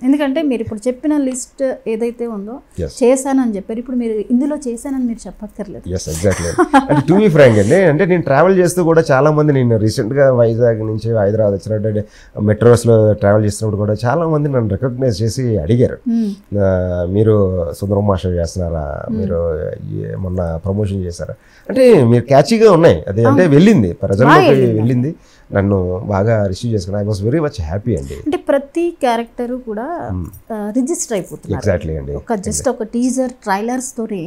ఎందుకంటే మీరు ఇప్పుడు చెప్పిన లిస్ట్ ఏదైతే ఉందో చేశానని చెప్పారు, ఇప్పుడు మీరు ఇందులో చేశానని మీరు చెప్పక్కర్లేదు. ఎగ్జాక్ట్లీ. అంటే టు బి ఫ్రాంక్ అండి, అంటే నేను ట్రావెల్ చేస్తూ కూడా చాలా మంది, నేను రీసెంట్గా వైజాగ్ నుంచి హైదరాబాద్ వచ్చినట్టు మెట్రోస్లో ట్రావెల్ చేసినప్పుడు కూడా చాలా మంది నన్ను రికగ్నైజ్ చేసి అడిగారు, మీరు సుందరం మాస్టర్ చేస్తున్నారా, మీరు మొన్న ప్రమోషన్ చేశారా అంటే మీరు క్యాచీగా ఉన్నాయి. అది అంటే వెళ్ళింది, ప్రజల్లోకి వెళ్ళింది, నన్ను బాగా రిసీవ్ చేసుకున్నా. I was very much happy అండి. అంటే ప్రతి క్యారెక్టర్ కూడా రిజిస్టర్ అయిపోతుంది. ఎగ్జాక్ట్లీ అండి. ఒక జస్ట్ ఒక టీజర్ ట్రైలర్స్ తోనే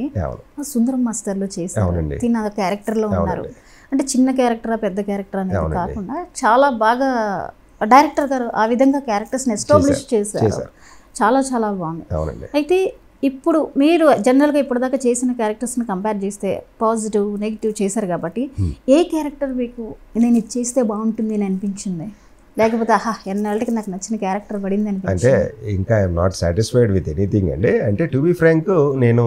సుందరం మాస్టర్ లో చేశారు, తిన్న క్యారెక్టర్ లో ఉన్నారు. అంటే చిన్న క్యారెక్టరా పెద్ద క్యారెక్టర్ అనేది కాకుండా చాలా బాగా డైరెక్టర్ గారు ఆ విధంగా క్యారెక్టర్స్ ని ఎస్టాబ్లిష్ చేశారు. చాలా చాలా బాగుంది. అయితే ఇప్పుడు మీరు జనరల్గా ఇప్పటిదాకా చేసిన క్యారెక్టర్స్ని కంపేర్ చేస్తే పాజిటివ్ నెగిటివ్ చేశారు కాబట్టి ఏ క్యారెక్టర్ మీకు నేను ఇది చేస్తే బాగుంటుంది అని అనిపించింది, లేకపోతే ఆహా ఎన్నాళ్ళకి నాకు నచ్చిన క్యారెక్టర్ పడింది అనిపించింది? అంటే ఇంకా I'm not satisfied with anything అండి. అంటే టు బి ఫ్రాంక్ నేను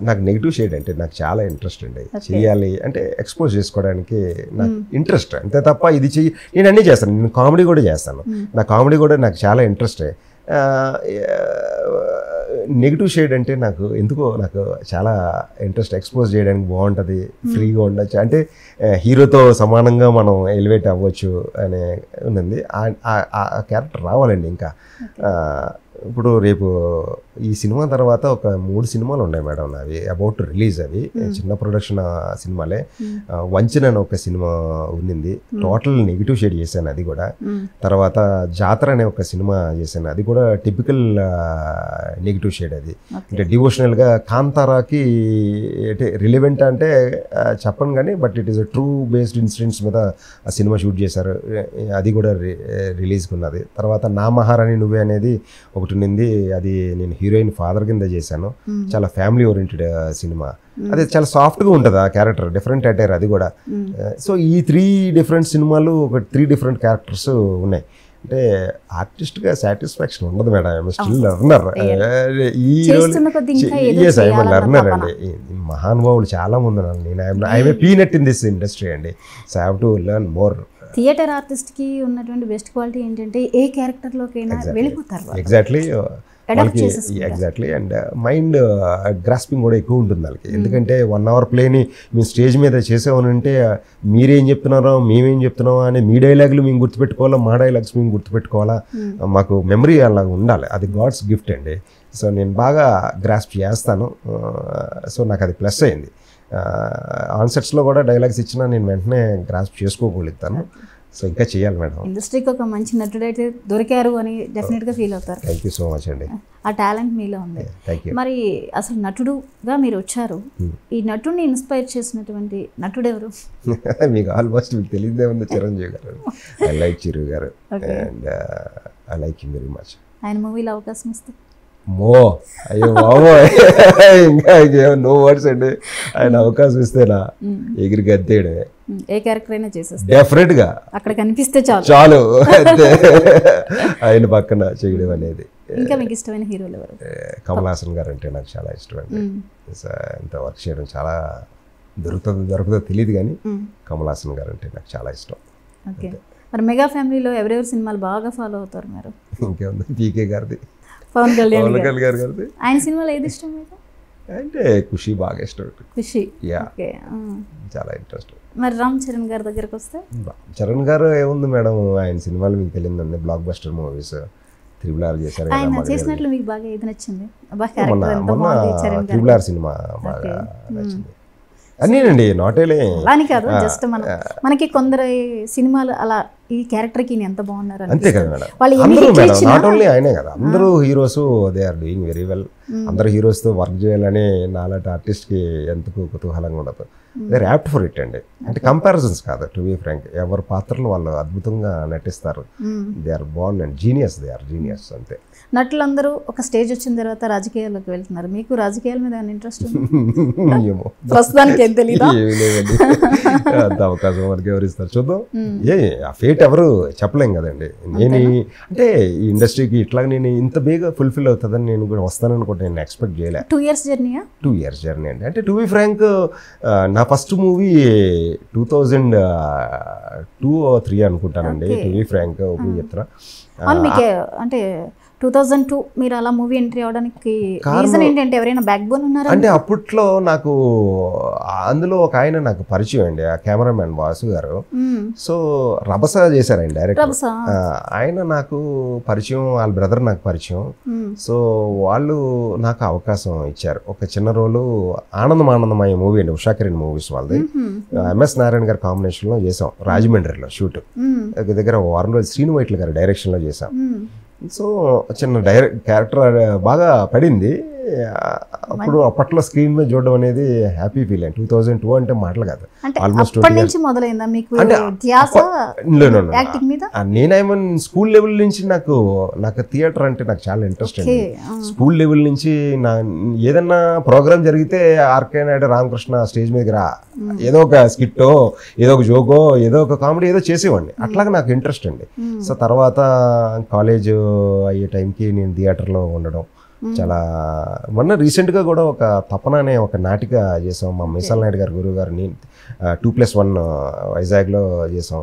నాకు నెగిటివ్ షేడ్ అంటే నాకు చాలా ఇంట్రెస్ట్ అండి. చేయాలి అంటే ఎక్స్పోజ్ చేసుకోవడానికి నాకు ఇంట్రెస్ట్, అంతే తప్ప ఇది చెయ్యి నేను అన్నీ చేస్తాను. నేను కామెడీ కూడా చేస్తాను, నా కామెడీ కూడా నాకు చాలా ఇంట్రెస్టే. నెగిటివ్ షేడ్ అంటే నాకు ఎందుకో నాకు చాలా ఇంట్రెస్ట్, ఎక్స్పోజ్ చేయడానికి బాగుంటుంది, ఫ్రీగా ఉండొచ్చు, అంటే హీరోతో సమానంగా మనం ఎలివేట్ అవ్వచ్చు అనే ఉంది. ఆ క్యారెక్టర్ రావాలండి. ఇంకా ఇప్పుడు రేపు ఈ సినిమా తర్వాత ఒక 3 సినిమాలు ఉన్నాయి మేడం నావి, అబౌట్ రిలీజ్. అవి చిన్న ప్రొడక్షన్ సినిమాలే. వంచన అని ఒక సినిమా ఉన్నింది, టోటల్ నెగిటివ్ షేడ్ చేశాను అది కూడా. తర్వాత జాతర అనే ఒక సినిమా చేశాను, అది కూడా టిపికల్ నెగిటివ్ షేడ్. అది అంటే డివోషనల్గా కాంతారాకి అంటే రిలవెంట్ అంటే చెప్పను కానీ, but it is a true based incidents మీద ఆ సినిమా షూట్ చేశారు, అది కూడా రిలీజ్కి ఉన్నది. తర్వాత నా మహారాణి నువ్వే అనేది ఒకటి ఉన్నింది, అది నేను హీరోయిన్ ఫాదర్ కింద చేశాను. చాలా ఫ్యామిలీ ఓరియంటెడ్ సినిమా, అదే చాలా సాఫ్ట్గా ఉంటుంది ఆ క్యారెక్టర్, డిఫరెంట్ అటైర్ అది కూడా. సో ఈ 3 డిఫరెంట్ సినిమాలు, ఒక 3 డిఫరెంట్ క్యారెక్టర్స్ ఉన్నాయి. అంటే ఆర్టిస్ట్గా సాటిస్ఫాక్షన్ ఉండదు మేడం, ఐఎమ్ స్టిల్ లర్నర్. ఈ లర్నర్ అండి, మహానుభావులు చాలా మంది ఉన్నారు. నేను I'm peanut in this industry అండి, so I have to learn more. Theatre ఆర్టిస్ట్కి ఉన్నటువంటి బెస్ట్ క్వాలిటీ ఏంటంటే ఏ క్యారెక్టర్లోకైనా వెళ్ళిపోతారు. ఎగ్జాక్ట్లీ వాళ్ళకి, ఎగ్జాక్ట్లీ. అండ్ మైండ్ గ్రాస్పింగ్ కూడా ఎక్కువ ఉంటుంది వాళ్ళకి. ఎందుకంటే 1 hour ప్లేని మేము స్టేజ్ మీద చేసామనంటే మీరేం చెప్తున్నారో మేమేం చెప్తున్నామో అని మీ డైలాగులు మేము గుర్తుపెట్టుకోవాలా, మా డైలాగ్స్ మేము గుర్తుపెట్టుకోవాలా, మాకు మెమరీ అలా ఉండాలి. అది గాడ్స్ గిఫ్ట్ అండి. సో నేను బాగా గ్రాస్ప్ చేస్తాను, సో నాకు అది ప్లస్ అయింది. ఆన్సెట్స్లో కూడా డైలాగ్స్ ఇచ్చినా నేను వెంటనే గ్రాస్ప్ చేసుకోగలుగుతాను. సో ఇంకా చేయాలి మేడం. ఇండస్ట్రీకి ఒక మంచి నటుడు అయితే దొరికారు అని డెఫినెట్గా ఫీల్ అవుతారు. థ్యాంక్ యూ సో మచ్ అండి. ఆ టాలెంట్ మీలో ఉంది. మరి అసలు నటుడుగా మీరు వచ్చారు, ఈ నటుడిని ఇన్స్పైర్ చేసినటువంటి నటుడు ఎవరు? మీకు ఆల్మోస్ట్ మీకు తెలియదే ఉంది, చిరంజీవి గారు. ఐ లైక్ చిరు గారు and I like him very much. ఆయన మూవీలో అవకాశం ఇస్తే మో అయ్యో బాబో, ఇంకా నో వర్డ్స్ అండి. ఆయన అవకాశం ఇస్తేనా ఎగిరి గద్దేయడమే. ఏ క్యారెక్టర్ అయినా చేసేస్తా డెఫినెట్ గా, అక్కడ కనిపిస్తే చాలు చాలు అంతే ఆయన పక్కన చేయడం అనేది. ఇంకా మీకు ఇష్టమైన హీరోలు ఎవరు? కమల్ హాసన్ గారు అంటే నాకు చాలా ఇష్టం అండి. ఇంత వర్క్ చేయడం చాలా దొరుకుతుందో తెలియదు కానీ కమల్ హాసన్ గారు అంటే నాకు చాలా ఇష్టం. ఓకే, మరి మెగా ఫ్యామిలీలో ఎవరెవరి సినిమాలు బాగా ఫాలో అవుతారు మీరు? ఇంకేముంది, పీకే గారిది, పవన్ కళ్యాణ్ గారిది. ఆయన సినిమాలో ఏది ఇష్టం మీకు? అంటే ఖుషి బాగా ఇష్టం. ఖుషి చాలా ఇంట్రెస్ట్. మరి రామ్ చరణ్ గారి దగ్గరకు వస్తే? చరణ్ గారు ఏముంది మేడం, ఆయన సినిమాలు మీకు తెలియదండి, బ్లాక్ బస్టర్ మూవీస్, RRR చేశారు. ఆయన చేసినట్లు మీకు బాగా ఏది నచ్చింది? మొన్న RRR సినిమా బాగా నచ్చింది. అన్నీనండి, నాటేలే అని కాదు, జస్ట్ మనకి కొందరు సినిమాలు అలా ఈ క్యారెక్టర్కి ఎంత బాగున్నారు అంతే కదా మేడం. అందరూ మేడం, నాట్ ఓన్లీ ఆయనే కదా, అందరూ heroes they are doing very well. అందరు హీరోస్తో వర్క్ చేయాలని నాలాంటి ఆర్టిస్ట్కి ఎందుకు కుతూహలంగా ఉండదు. They are apt for it అండి. అంటే కంపారిజన్స్ కాదు, టు బి ఫ్రాంక్, ఎవరి పాత్రలు వాళ్ళు అద్భుతంగా నటిస్తారు. They are born and genius, they are genius అంతే. నటులందరూ ఒక స్టేజ్ వచ్చిన తర్వాత రాజకీయాల్లోకి వెళ్తున్నారు, మీకు రాజకీయాల మీద ఇంట్రెస్ట్ ఏమో ప్రస్తుతానికి ఏం తెలియదు. ఏమీ లేదండి, అంత అవకాశం మనకి ఎవరు ఇస్తారు చూద్దాం. ఆ ఫేట్ ఎవరు చెప్పలేం కదండి. నేను అంటే ఈ ఇండస్ట్రీకి ఇట్లా నేను ఇంత బేగా ఫుల్ఫిల్ అవుతుందని నేను కూడా వస్తాననుకుంటే నేను ఎక్స్పెక్ట్ చేయలే. 2 years జర్నీయా? 2 years జర్నీ అండి. అంటే టు బి ఫ్రాంక్, నా ఫస్ట్ మూవీ 2002 or 2003 అనుకుంటానండి. టు బి ఫ్రాంక్ ఓపెన్ చెప్తున్నా. అంటే 2002 మీరు అలా మూవీ ఎంట్రీ అవడానికి రీజన్ ఏంటంటే ఎవరైనా బ్యాక్ బోన్ ఉన్నారా? అంటే అప్పట్లో నాకు అందులో ఒక ఆయన నాకు పరిచయం అండి, ఆ కెమెరామెన్ వాసు గారు. సో రభస చేశారు ఆయన డైరెక్టర్. ఆయన నాకు పరిచయం, వాళ్ళ బ్రదర్ నాకు పరిచయం. సో వాళ్ళు నాకు అవకాశం ఇచ్చారు. ఒక చిన్న రోలు ఆనందమయ మూవీ అండి, ఉషాకిరణ్ మూవీస్ వాళ్ళది. MS నారాయణ గారి కాంబినేషన్లో చేసాం, రాజమండ్రిలో షూట్. దగ్గర 1 వారం రోజులు శ్రీను వైట్ల గారి డైరెక్షన్లో చేసాం. సో చిన్న క్యారెక్టర్ బాగా పడింది. అప్పట్లో స్క్రీన్ మీద చూడడం అనేది హ్యాపీ ఫీల్ అండి. 2002 అంటే మాటలు కాదు, ఆల్మోస్ట్ నేనేమో స్కూల్ లెవెల్ నుంచి నాకు థియేటర్ అంటే నాకు చాలా ఇంట్రెస్ట్ అండి. స్కూల్ లెవెల్ నుంచి ఏదన్నా ప్రోగ్రామ్ జరిగితే ఆర్కే నాయుడు రామకృష్ణ స్టేజ్ మీదకి రా, ఏదో ఒక స్కిట్టో, ఏదో ఒక జోకో, ఏదో ఒక కామెడీ ఏదో చేసేవాడిని. అట్లాగా నాకు ఇంట్రెస్ట్ అండి. సో తర్వాత కాలేజ్ అయ్యే టైంకి నేను థియేటర్లో ఉండడం చాలా. మొన్న రీసెంట్గా కూడా ఒక తపన అనే ఒక నాటిక చేసాం, మా మిసాల్ నాయుడు గారు గురువు గారు, నేను 2+1 వైజాగ్లో చేసాం.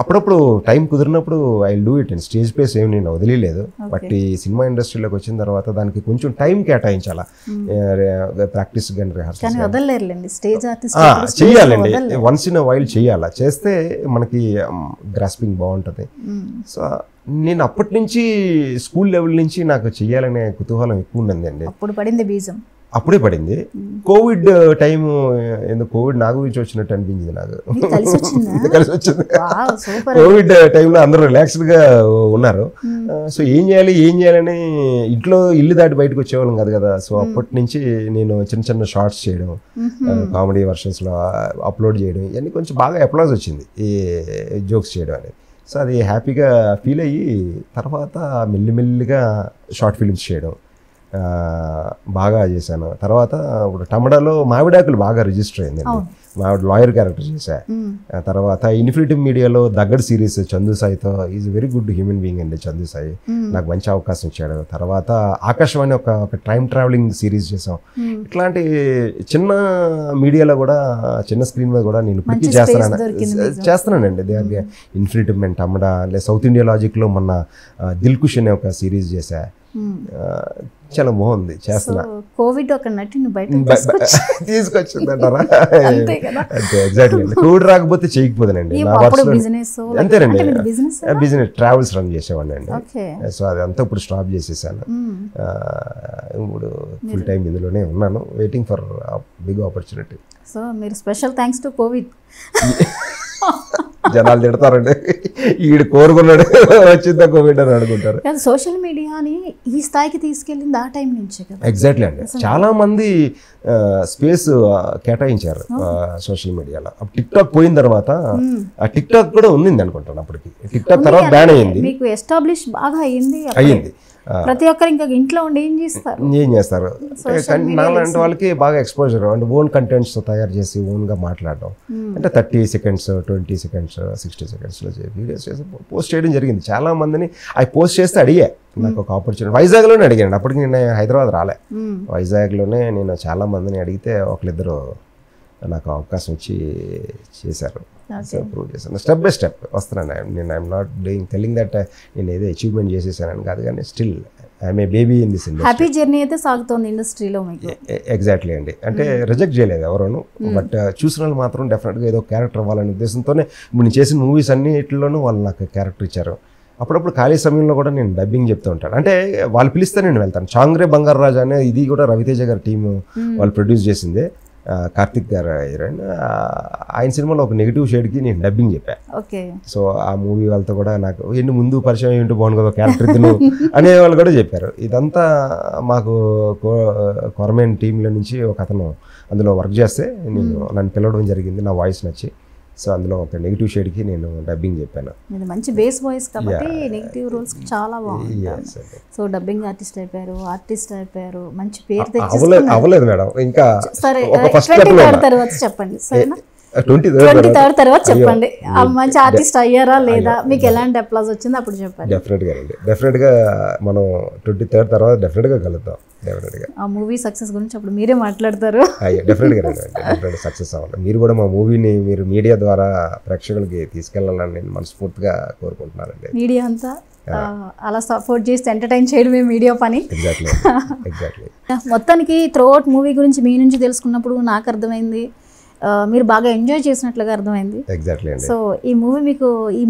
అప్పుడప్పుడు టైం కుదిరినప్పుడు I do it and stage plays ఏమి నేను వదిలేదు. బట్ ఈ సినిమా ఇండస్ట్రీలోకి వచ్చిన తర్వాత దానికి కొంచెం టైం కేటాయించాలా, ప్రాక్టీస్ కానీ రిహార్సల్ చెయ్యాలండి. వన్స్ ఇన్ వైల్ చెయ్యాలా, చేస్తే మనకి గ్రాస్పింగ్ బాగుంటుంది. సో నేను అప్పటి నుంచి స్కూల్ లెవెల్ నుంచి నాకు చెయ్యాలనే కుతూహలం ఎక్కువ ఉందండి. అప్పుడు పడింది బీజం, అప్పుడే పడింది. కోవిడ్ టైం ఎందుకు కోవిడ్ నాకు గురించి వచ్చినట్టు అనిపించింది. నాకు కలిసి వచ్చింది. కోవిడ్ టైంలో అందరూ రిలాక్స్డ్గా ఉన్నారు. సో ఏం చేయాలని ఇల్లు దాటి బయటకు వచ్చేవాళ్ళం కాదు కదా. సో అప్పటి నుంచి నేను చిన్న చిన్న షార్ట్స్ చేయడం, కామెడీ వర్షన్స్లో అప్లోడ్ చేయడం, ఇవన్నీ కొంచెం బాగా అప్లాజ్ వచ్చింది ఈ జోక్స్ చేయడం అనేది. సో అది హ్యాపీగా ఫీల్ అయ్యి తర్వాత మెల్లిమెల్లిగా షార్ట్ ఫిల్మ్స్ చేయడం బాగా చేశాను. తర్వాత ఇప్పుడు టమడాలో మావిడాకులు బాగా రిజిస్టర్ అయిందండి. మావిడ లాయర్ క్యారెక్టర్ చేశా. తర్వాత ఇన్ఫినిటీ మీడియాలో దగ్గర సిరీస్ చందు సాయితో, is very good human being అండి చందు సాయి, నాకు మంచి అవకాశం ఇచ్చాడు. తర్వాత ఆకాశవాణి ఒక టైం ట్రావెలింగ్ సిరీస్ చేసాం. ఇట్లాంటి చిన్న మీడియాలో కూడా, చిన్న స్క్రీన్ మీద కూడా నేను ఇప్పటికీ చేస్తున్నానండి. ఇన్ఫినిటీ మెన్ టమడా, లేదా సౌత్ ఇండియా లాజిక్లో మొన్న దిల్ కుష్ అనే ఒక సిరీస్ చేశా. చాలా బాగుంది, చేస్తున్నా. కోవిడ్ ఒక నటిని బయట తీసుకొచ్చిందంటారా? అంతే ఎగ్జాక్ట్లీ. కోవిడ్ రాకపోతే చేయకపోతానండి. అంతేనండి, బిజినెస్ ట్రావెల్స్ రన్ చేసేవాడిని అండి. సో అదంతా ఇప్పుడు స్టాప్ చేసేసాను. ఇప్పుడు ఫుల్ టైం ఇందులోనే ఉన్నాను, waiting for big opportunity. So మీరు స్పెషల్ థ్యాంక్స్ టు కోవిడ్. జనాలు తిడతారండి, ఈడు కోరుకున్నాడు వచ్చిందా కోవిడ్ అని అనుకుంటారు. సోషల్ మీడియాని ఈ స్థాయికి తీసుకెళ్ళింది ఆ టైం నుంచే కదా. ఎగ్జాక్ట్లీ అండి. చాలా మంది స్పేస్ కేటాయించారు సోషల్ మీడియాలో. టిక్ టాక్ పోయిన తర్వాత ఆ టిక్ టాక్ కూడా ఉంది అనుకుంటాను. అప్పటికి టిక్ టాక్ తర్వాత బ్యాన్ అయ్యింది. మీకు ఎస్టాబ్లిష్ బాగా అయ్యింది. ప్రతి ఒక్కరు ఇంకా ఇంట్లో ఉండి ఏం చేస్తారు, నాలాంటి వాళ్ళకి బాగా ఎక్స్పోజర్ అంటే ఓన్ కంటెంట్స్ తయారు చేసి ఓన్గా మాట్లాడడం, అంటే 30 seconds 20 seconds 60 secondsలో వీడియోస్ చేసి పోస్ట్ చేయడం జరిగింది. చాలా మందిని అవి పోస్ట్ చేస్తే అడిగా, నాకు ఒక ఆపర్చునిటీ వైజాగ్లోనే అడిగాను. అప్పటికి నేను హైదరాబాద్ రాలే, వైజాగ్లోనే నేను చాలా మందిని అడిగితే ఒకరిద్దరు నాకు అవకాశం ఇచ్చి చేశారు. ప్రూవ్ చేశాను. స్టెప్ బై స్టెప్ వస్తున్నాను. నేను I'm not doing telling that నేను ఏదో అచీవ్మెంట్ చేసేసానని కాదు, కానీ still I'm a baby in this industry. Happy journey అయితే సాగుతోంది ఇండస్ట్రీలో మీకు. ఎగ్జాక్ట్లీ అండి. అంటే రిజెక్ట్ చేయలేదు ఎవరోను, బట్ చూసిన వాళ్ళు మాత్రం డెఫినెట్గా ఏదో క్యారెక్టర్ అవ్వాలనే ఉద్దేశంతోనే ఇప్పుడు నేను చేసిన మూవీస్ అన్నిటిలోనూ వాళ్ళు నాకు క్యారెక్టర్ ఇచ్చారు. అప్పుడప్పుడు ఖాళీ సమయంలో కూడా నేను డబ్బింగ్ చెప్తూ ఉంటాను. అంటే వాళ్ళు పిలిస్తే నేను వెళ్తాను. చాంగ్రే బంగారాజు అనే ఇది కూడా రవితేజ గారి టీము వాళ్ళు ప్రొడ్యూస్ చేసిందే, కార్తిక్ గారు హీరోయిన్. ఆయన సినిమాలో ఒక నెగిటివ్ షేడ్కి నేను డబ్బింగ్ చెప్పాను. సో ఆ మూవీ వాళ్ళతో కూడా నాకు ఏంటి ముందు పరిచయం ఏంటో బాగుంది కదా క్యారెక్టర్ ఇద్దరు అనే వాళ్ళు కూడా చెప్పారు. ఇదంతా మాకు కొరమేన్ టీంలో నుంచి ఒక అతను అందులో వర్క్ చేస్తే నన్ను పిలవడం జరిగింది, నా వాయిస్ నచ్చి. సో అందులో ఒక నెగిటివ్ షేడ్కి నేను డబ్బింగ్ చెప్పాను. మంచి బేస్ వాయిస్ కాబట్టి నెగిటివ్ రోల్స్ చాలా బాగుంది. సో డబ్బింగ్ ఆర్టిస్ట్ అయిపోయారు, మంచి పేరు అవ్వలేదు మేడం. ఇంకా సరే, తర్వాత చెప్పండి. సరేనా, 23rd తర్వాత చెప్పండి. మంచి ఆర్టిస్ట్ అయ్యారా లేదా, మీకు ఎలాంటి అప్లాజ్ వచ్చింది అప్పుడు చెప్పండి. డెఫినెట్గా మనం 23rd తర్వాత డెఫినెట్గా కలుద్దాం. డెఫినెట్గా ఆ మూవీ సక్సెస్ గురించి అప్పుడు మీరే మాట్లాడతారు. డెఫినెట్గా సక్సెస్ అవ్వాలి. మీరు కూడా మా మూవీని మీరు మీడియా ద్వారా ప్రేక్షకులకి తీసుకెళ్లాలని నేను మనస్ఫూర్తిగా కోరుకుంటున్నానండి. మీడియా అంతా అలా సపోర్ట్ చేసి ఎంటర్టైన్ చేయడమే మీడియా పని. ఎగ్జాక్ట్లీ. మొత్తానికి త్రూఅవుట్ మూవీ గురించి మీ నుంచి తెలుసుకున్నప్పుడు నాకు అర్థమైంది, మీరు బాగా ఎంజాయ్ చేసినట్లుగా అర్థమైంది. ఎగ్జాక్ట్లీ అండి. సో ఈ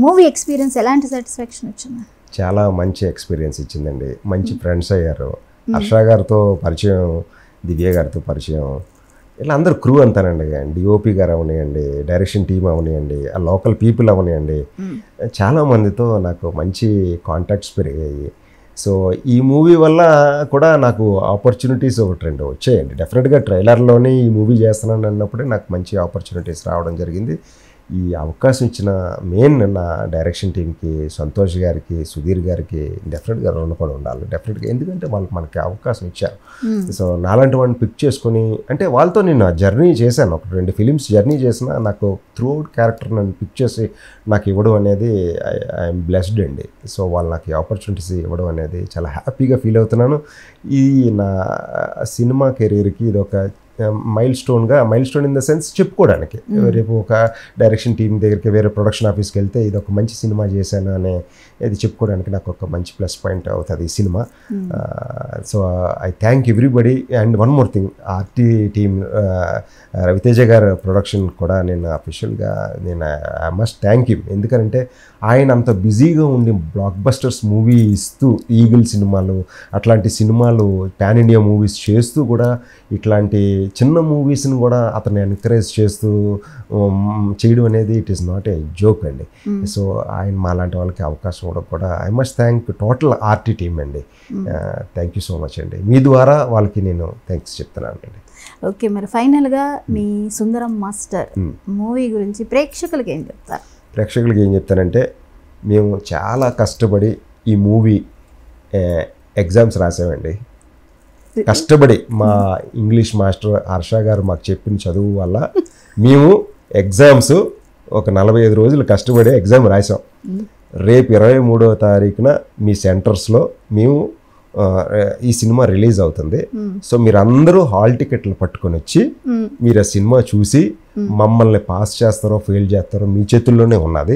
మూవీ ఎక్స్పీరియన్స్ ఎలాంటి సాటిస్ఫాక్షన్ వచ్చింది? చాలా మంచి ఎక్స్పీరియన్స్ ఇచ్చిందండి. మంచి ఫ్రెండ్స్ అయ్యారు. హర్ష గారితో పరిచయం, దివ్య గారితో పరిచయం, ఇలా అందరు క్రూ అంతానండి. డిఓపి గారు అవనియండి, డైరెక్షన్ టీమ్ అవనియండి, ఆ లోకల్ పీపుల్ అవనియండి, చాలామందితో నాకు మంచి కాంటాక్ట్స్ పెరిగాయి. సో ఈ మూవీ వల్ల కూడా నాకు ఆపర్చునిటీస్ ఒకటి రెండు వచ్చాయండి. డెఫినెట్గా ట్రైలర్లోనే ఈ మూవీ చేస్తున్నాను అన్నప్పుడే నాకు మంచి ఆపర్చునిటీస్ రావడం జరిగింది. ఈ అవకాశం ఇచ్చిన మెయిన్ నా డైరెక్షన్ టీంకి, సంతోష్ గారికి, సుధీర్ గారికి డెఫినెట్గా రుణపడి ఉండాలి. డెఫినెట్గా ఎందుకంటే వాళ్ళు మనకి అవకాశం ఇచ్చారు. సో నాలాంటి వాడిని పిక్ చేసుకొని, అంటే వాళ్ళతో నేను జర్నీ చేశాను, ఒక 2 ఫిలిమ్స్ జర్నీ చేసిన, నాకు త్రూఅవుట్ క్యారెక్టర్ నన్ను పిక్ చేసి నాకు ఇవ్వడం అనేది ఐఎమ్ బ్లెస్డ్ అండి. సో వాళ్ళు నాకు ఈ ఆపర్చునిటీస్ ఇవ్వడం అనేది చాలా హ్యాపీగా ఫీల్ అవుతున్నాను. ఇది నా సినిమా కెరీర్కి ఇది ఒక mile stone in the sense చెప్పుకోవడానికి. రేపు ఒక డైరెక్షన్ టీం దగ్గరికి వేరే ప్రొడక్షన్ ఆఫీస్కి వెళ్తే ఇది ఒక మంచి సినిమా చేశాను అనే ఇది చెప్పుకోవడానికి నాకు ఒక మంచి ప్లస్ పాయింట్ అవుతుంది ఈ సినిమా. So I thank everybody. And one more thing, RT team Ravi Teja garu production కూడా నేను అఫీషియల్గా ఐ మస్ట్ థ్యాంక్ హిమ్. ఎందుకంటే ఆయన అంత బిజీగా ఉండి బ్లాక్ బస్టర్స్ మూవీ ఇస్తూ, ఈగిల్ సినిమాలు అట్లాంటి సినిమాలు పాన్ ఇండియా మూవీస్ చేస్తూ కూడా ఇట్లాంటి చిన్న మూవీస్ని కూడా అతను ఎంకరేజ్ చేస్తూ చేయడం అనేది it is not a joke అండి. సో ఆయన మాలాంటి వాళ్ళకి అవకాశం కూడా I must thank total RT team అండి. థ్యాంక్ యూ సో మచ్ అండి. మీ ద్వారా వాళ్ళకి నేను థ్యాంక్స్ చెప్తున్నాను అండి. ఓకే, మరి ఫైనల్గా మీ సుందరం మాస్టర్ మూవీ గురించి ప్రేక్షకులకి ఏం చెప్తారు? ప్రేక్షకులకి ఏం చెప్తానంటే, మేము చాలా కష్టపడి ఈ మూవీ ఎగ్జామ్స్ రాసామండి. కష్టపడి మా ఇంగ్లీష్ మాస్టర్ హర్ష గారు మాకు చెప్పిన చదువు వల్ల మేము ఎగ్జామ్స్ ఒక 45 రోజులు కష్టపడి ఎగ్జామ్ రాసాం. రేపు 23వ తారీఖున మీ సెంటర్స్లో మేము ఈ సినిమా రిలీజ్ అవుతుంది. సో మీరు అందరూ హాల్ టికెట్లు పట్టుకొని వచ్చి మీరు ఆ సినిమా చూసి మమ్మల్ని పాస్ చేస్తారో ఫెయిల్ చేస్తారో మీ చేతుల్లోనే ఉన్నది.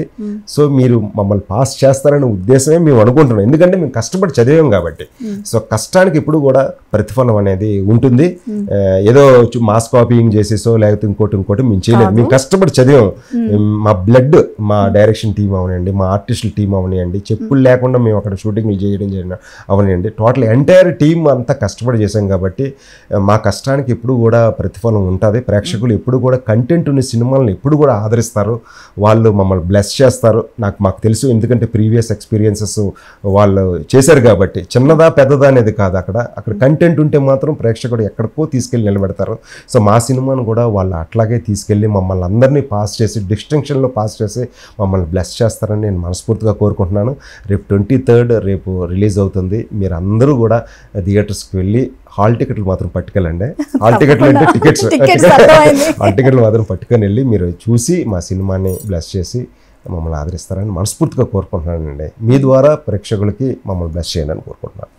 సో మీరు మమ్మల్ని పాస్ చేస్తారనే ఉద్దేశమే మేము అనుకుంటున్నాం. ఎందుకంటే మేము కష్టపడి చదివాం కాబట్టి. సో కష్టానికి ఇప్పుడు కూడా ప్రతిఫలం అనేది ఉంటుంది. ఏదో మాస్ కాపీయింగ్ చేసేసో లేకపోతే ఇంకోటి మేము చేయలేదు. మేము కష్టపడి చదివాం. మా బ్లడ్, మా డైరెక్షన్ టీం అవనండి, మా ఆర్టిస్టుల టీం అవనివ్వండి, చెప్పులు లేకుండా మేము అక్కడ షూటింగ్లు చేయడం అవనివ్వండి, టోటల్ ఎంటైర్ టీం అంతా కష్టపడి చేసాం కాబట్టి మా కష్టానికి ఎప్పుడు కూడా ప్రతిఫలం ఉంటుంది. ప్రేక్షకులు ఎప్పుడు కూడా కంటెంట్ ఉన్న సినిమాలను ఎప్పుడు కూడా ఆదరిస్తారు. వాళ్ళు మమ్మల్ని బ్లెస్ చేస్తారు. మాకు తెలుసు, ఎందుకంటే ప్రీవియస్ ఎక్స్పీరియన్సెస్ వాళ్ళు చేశారు కాబట్టి. చిన్నదా పెద్దదా అనేది కాదు, అక్కడ కంటెంట్ ఉంటే మాత్రం ప్రేక్షకుడు ఎక్కడికో తీసుకెళ్ళి నిలబెడతారు. సో మా సినిమాను కూడా వాళ్ళు అట్లాగే తీసుకెళ్ళి మమ్మల్ని అందరినీ పాస్ చేసి, డిస్టింక్షన్లో పాస్ చేసి మమ్మల్ని బ్లెస్ చేస్తారని నేను మనస్ఫూర్తిగా కోరుకుంటున్నాను. రేపు 23rd రేపు రిలీజ్ అవుతుంది. మీరు అందరూ కూడా థియేటర్స్కి వెళ్ళి హాల్ టికెట్లు మాత్రం పట్టుకెళ్ళండి. హాల్ టికెట్లు అంటే టికెట్స్, హాల్ టికెట్లు మాత్రం పట్టుకొని వెళ్ళి మీరు చూసి మా సినిమాని బ్లెస్ చేసి మమ్మల్ని ఆదరిస్తారని మనస్ఫూర్తిగా కోరుకుంటున్నానండి. మీ ద్వారా ప్రేక్షకులకి మమ్మల్ని బ్లెస్ చేయండి అని కోరుకుంటున్నాను.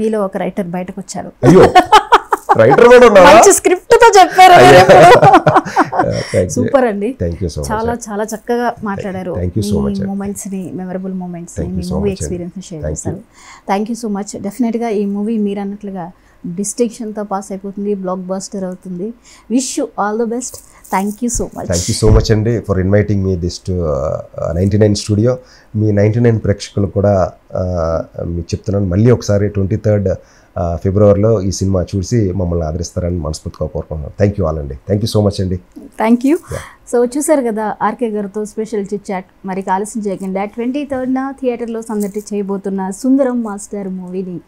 మీలో ఒక రైటర్ బయటకు వచ్చారు. అయ్యో, రైటర్ కూడా మంచి స్క్రిప్ట్ తో చెప్పారు. సూపర్ అండి. చాలా చాలా చక్కగా మాట్లాడారు. మూమెంట్స్ ని, మెమరబుల్ మూమెంట్స్ ని, మీ మూవీ ఎక్స్పీరియన్స్ ని షేర్ చేశారు. Thank you so much. Definite గా ఈ మూవీ మీరు అన్నట్లుగా డిస్టింక్షన్తో పాస్ అయిపోతుంది, బ్లాక్ బస్టర్ అవుతుంది. Wish you all the best. Thank you so much. Thank you so much అండి for inviting me this to 99 studio. మీ 99 ప్రేక్షకులు కూడా మీకు చెప్తున్నాను, మళ్ళీ ఒకసారి 23rd ఫిబ్రవరిలో ఈ సినిమా చూసి మమ్మల్ని ఆదరిస్తారని మనస్ఫూర్తిగా కోరుకుంటున్నాను. థ్యాంక్ యూ ఆల్ అండి. థ్యాంక్ యూ సో మచ్ అండి. Thank you. సో చూసారు కదా ఆర్కే గారితో స్పెషల్ చిట్ చాట్. మరి ఆలస్యం చేయకుండా 23rd థియేటర్లో సందడి చేయబోతున్న సుందరం మాస్టర్ మూవీని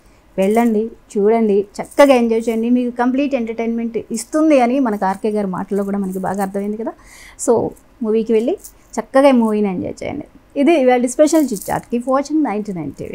వెళ్ళండి, చూడండి, చక్కగా ఎంజాయ్ చేయండి. మీకు కంప్లీట్ ఎంటర్టైన్మెంట్ ఇస్తుంది అని మనకు ఆర్కే గారి మాటల్లో కూడా మనకి బాగా అర్థమైంది కదా. సో మూవీకి వెళ్ళి చక్కగా ఈ మూవీని ఎంజాయ్ చేయండి. ఇది ఇవాళ special chit chat. Keep watching 99 TV.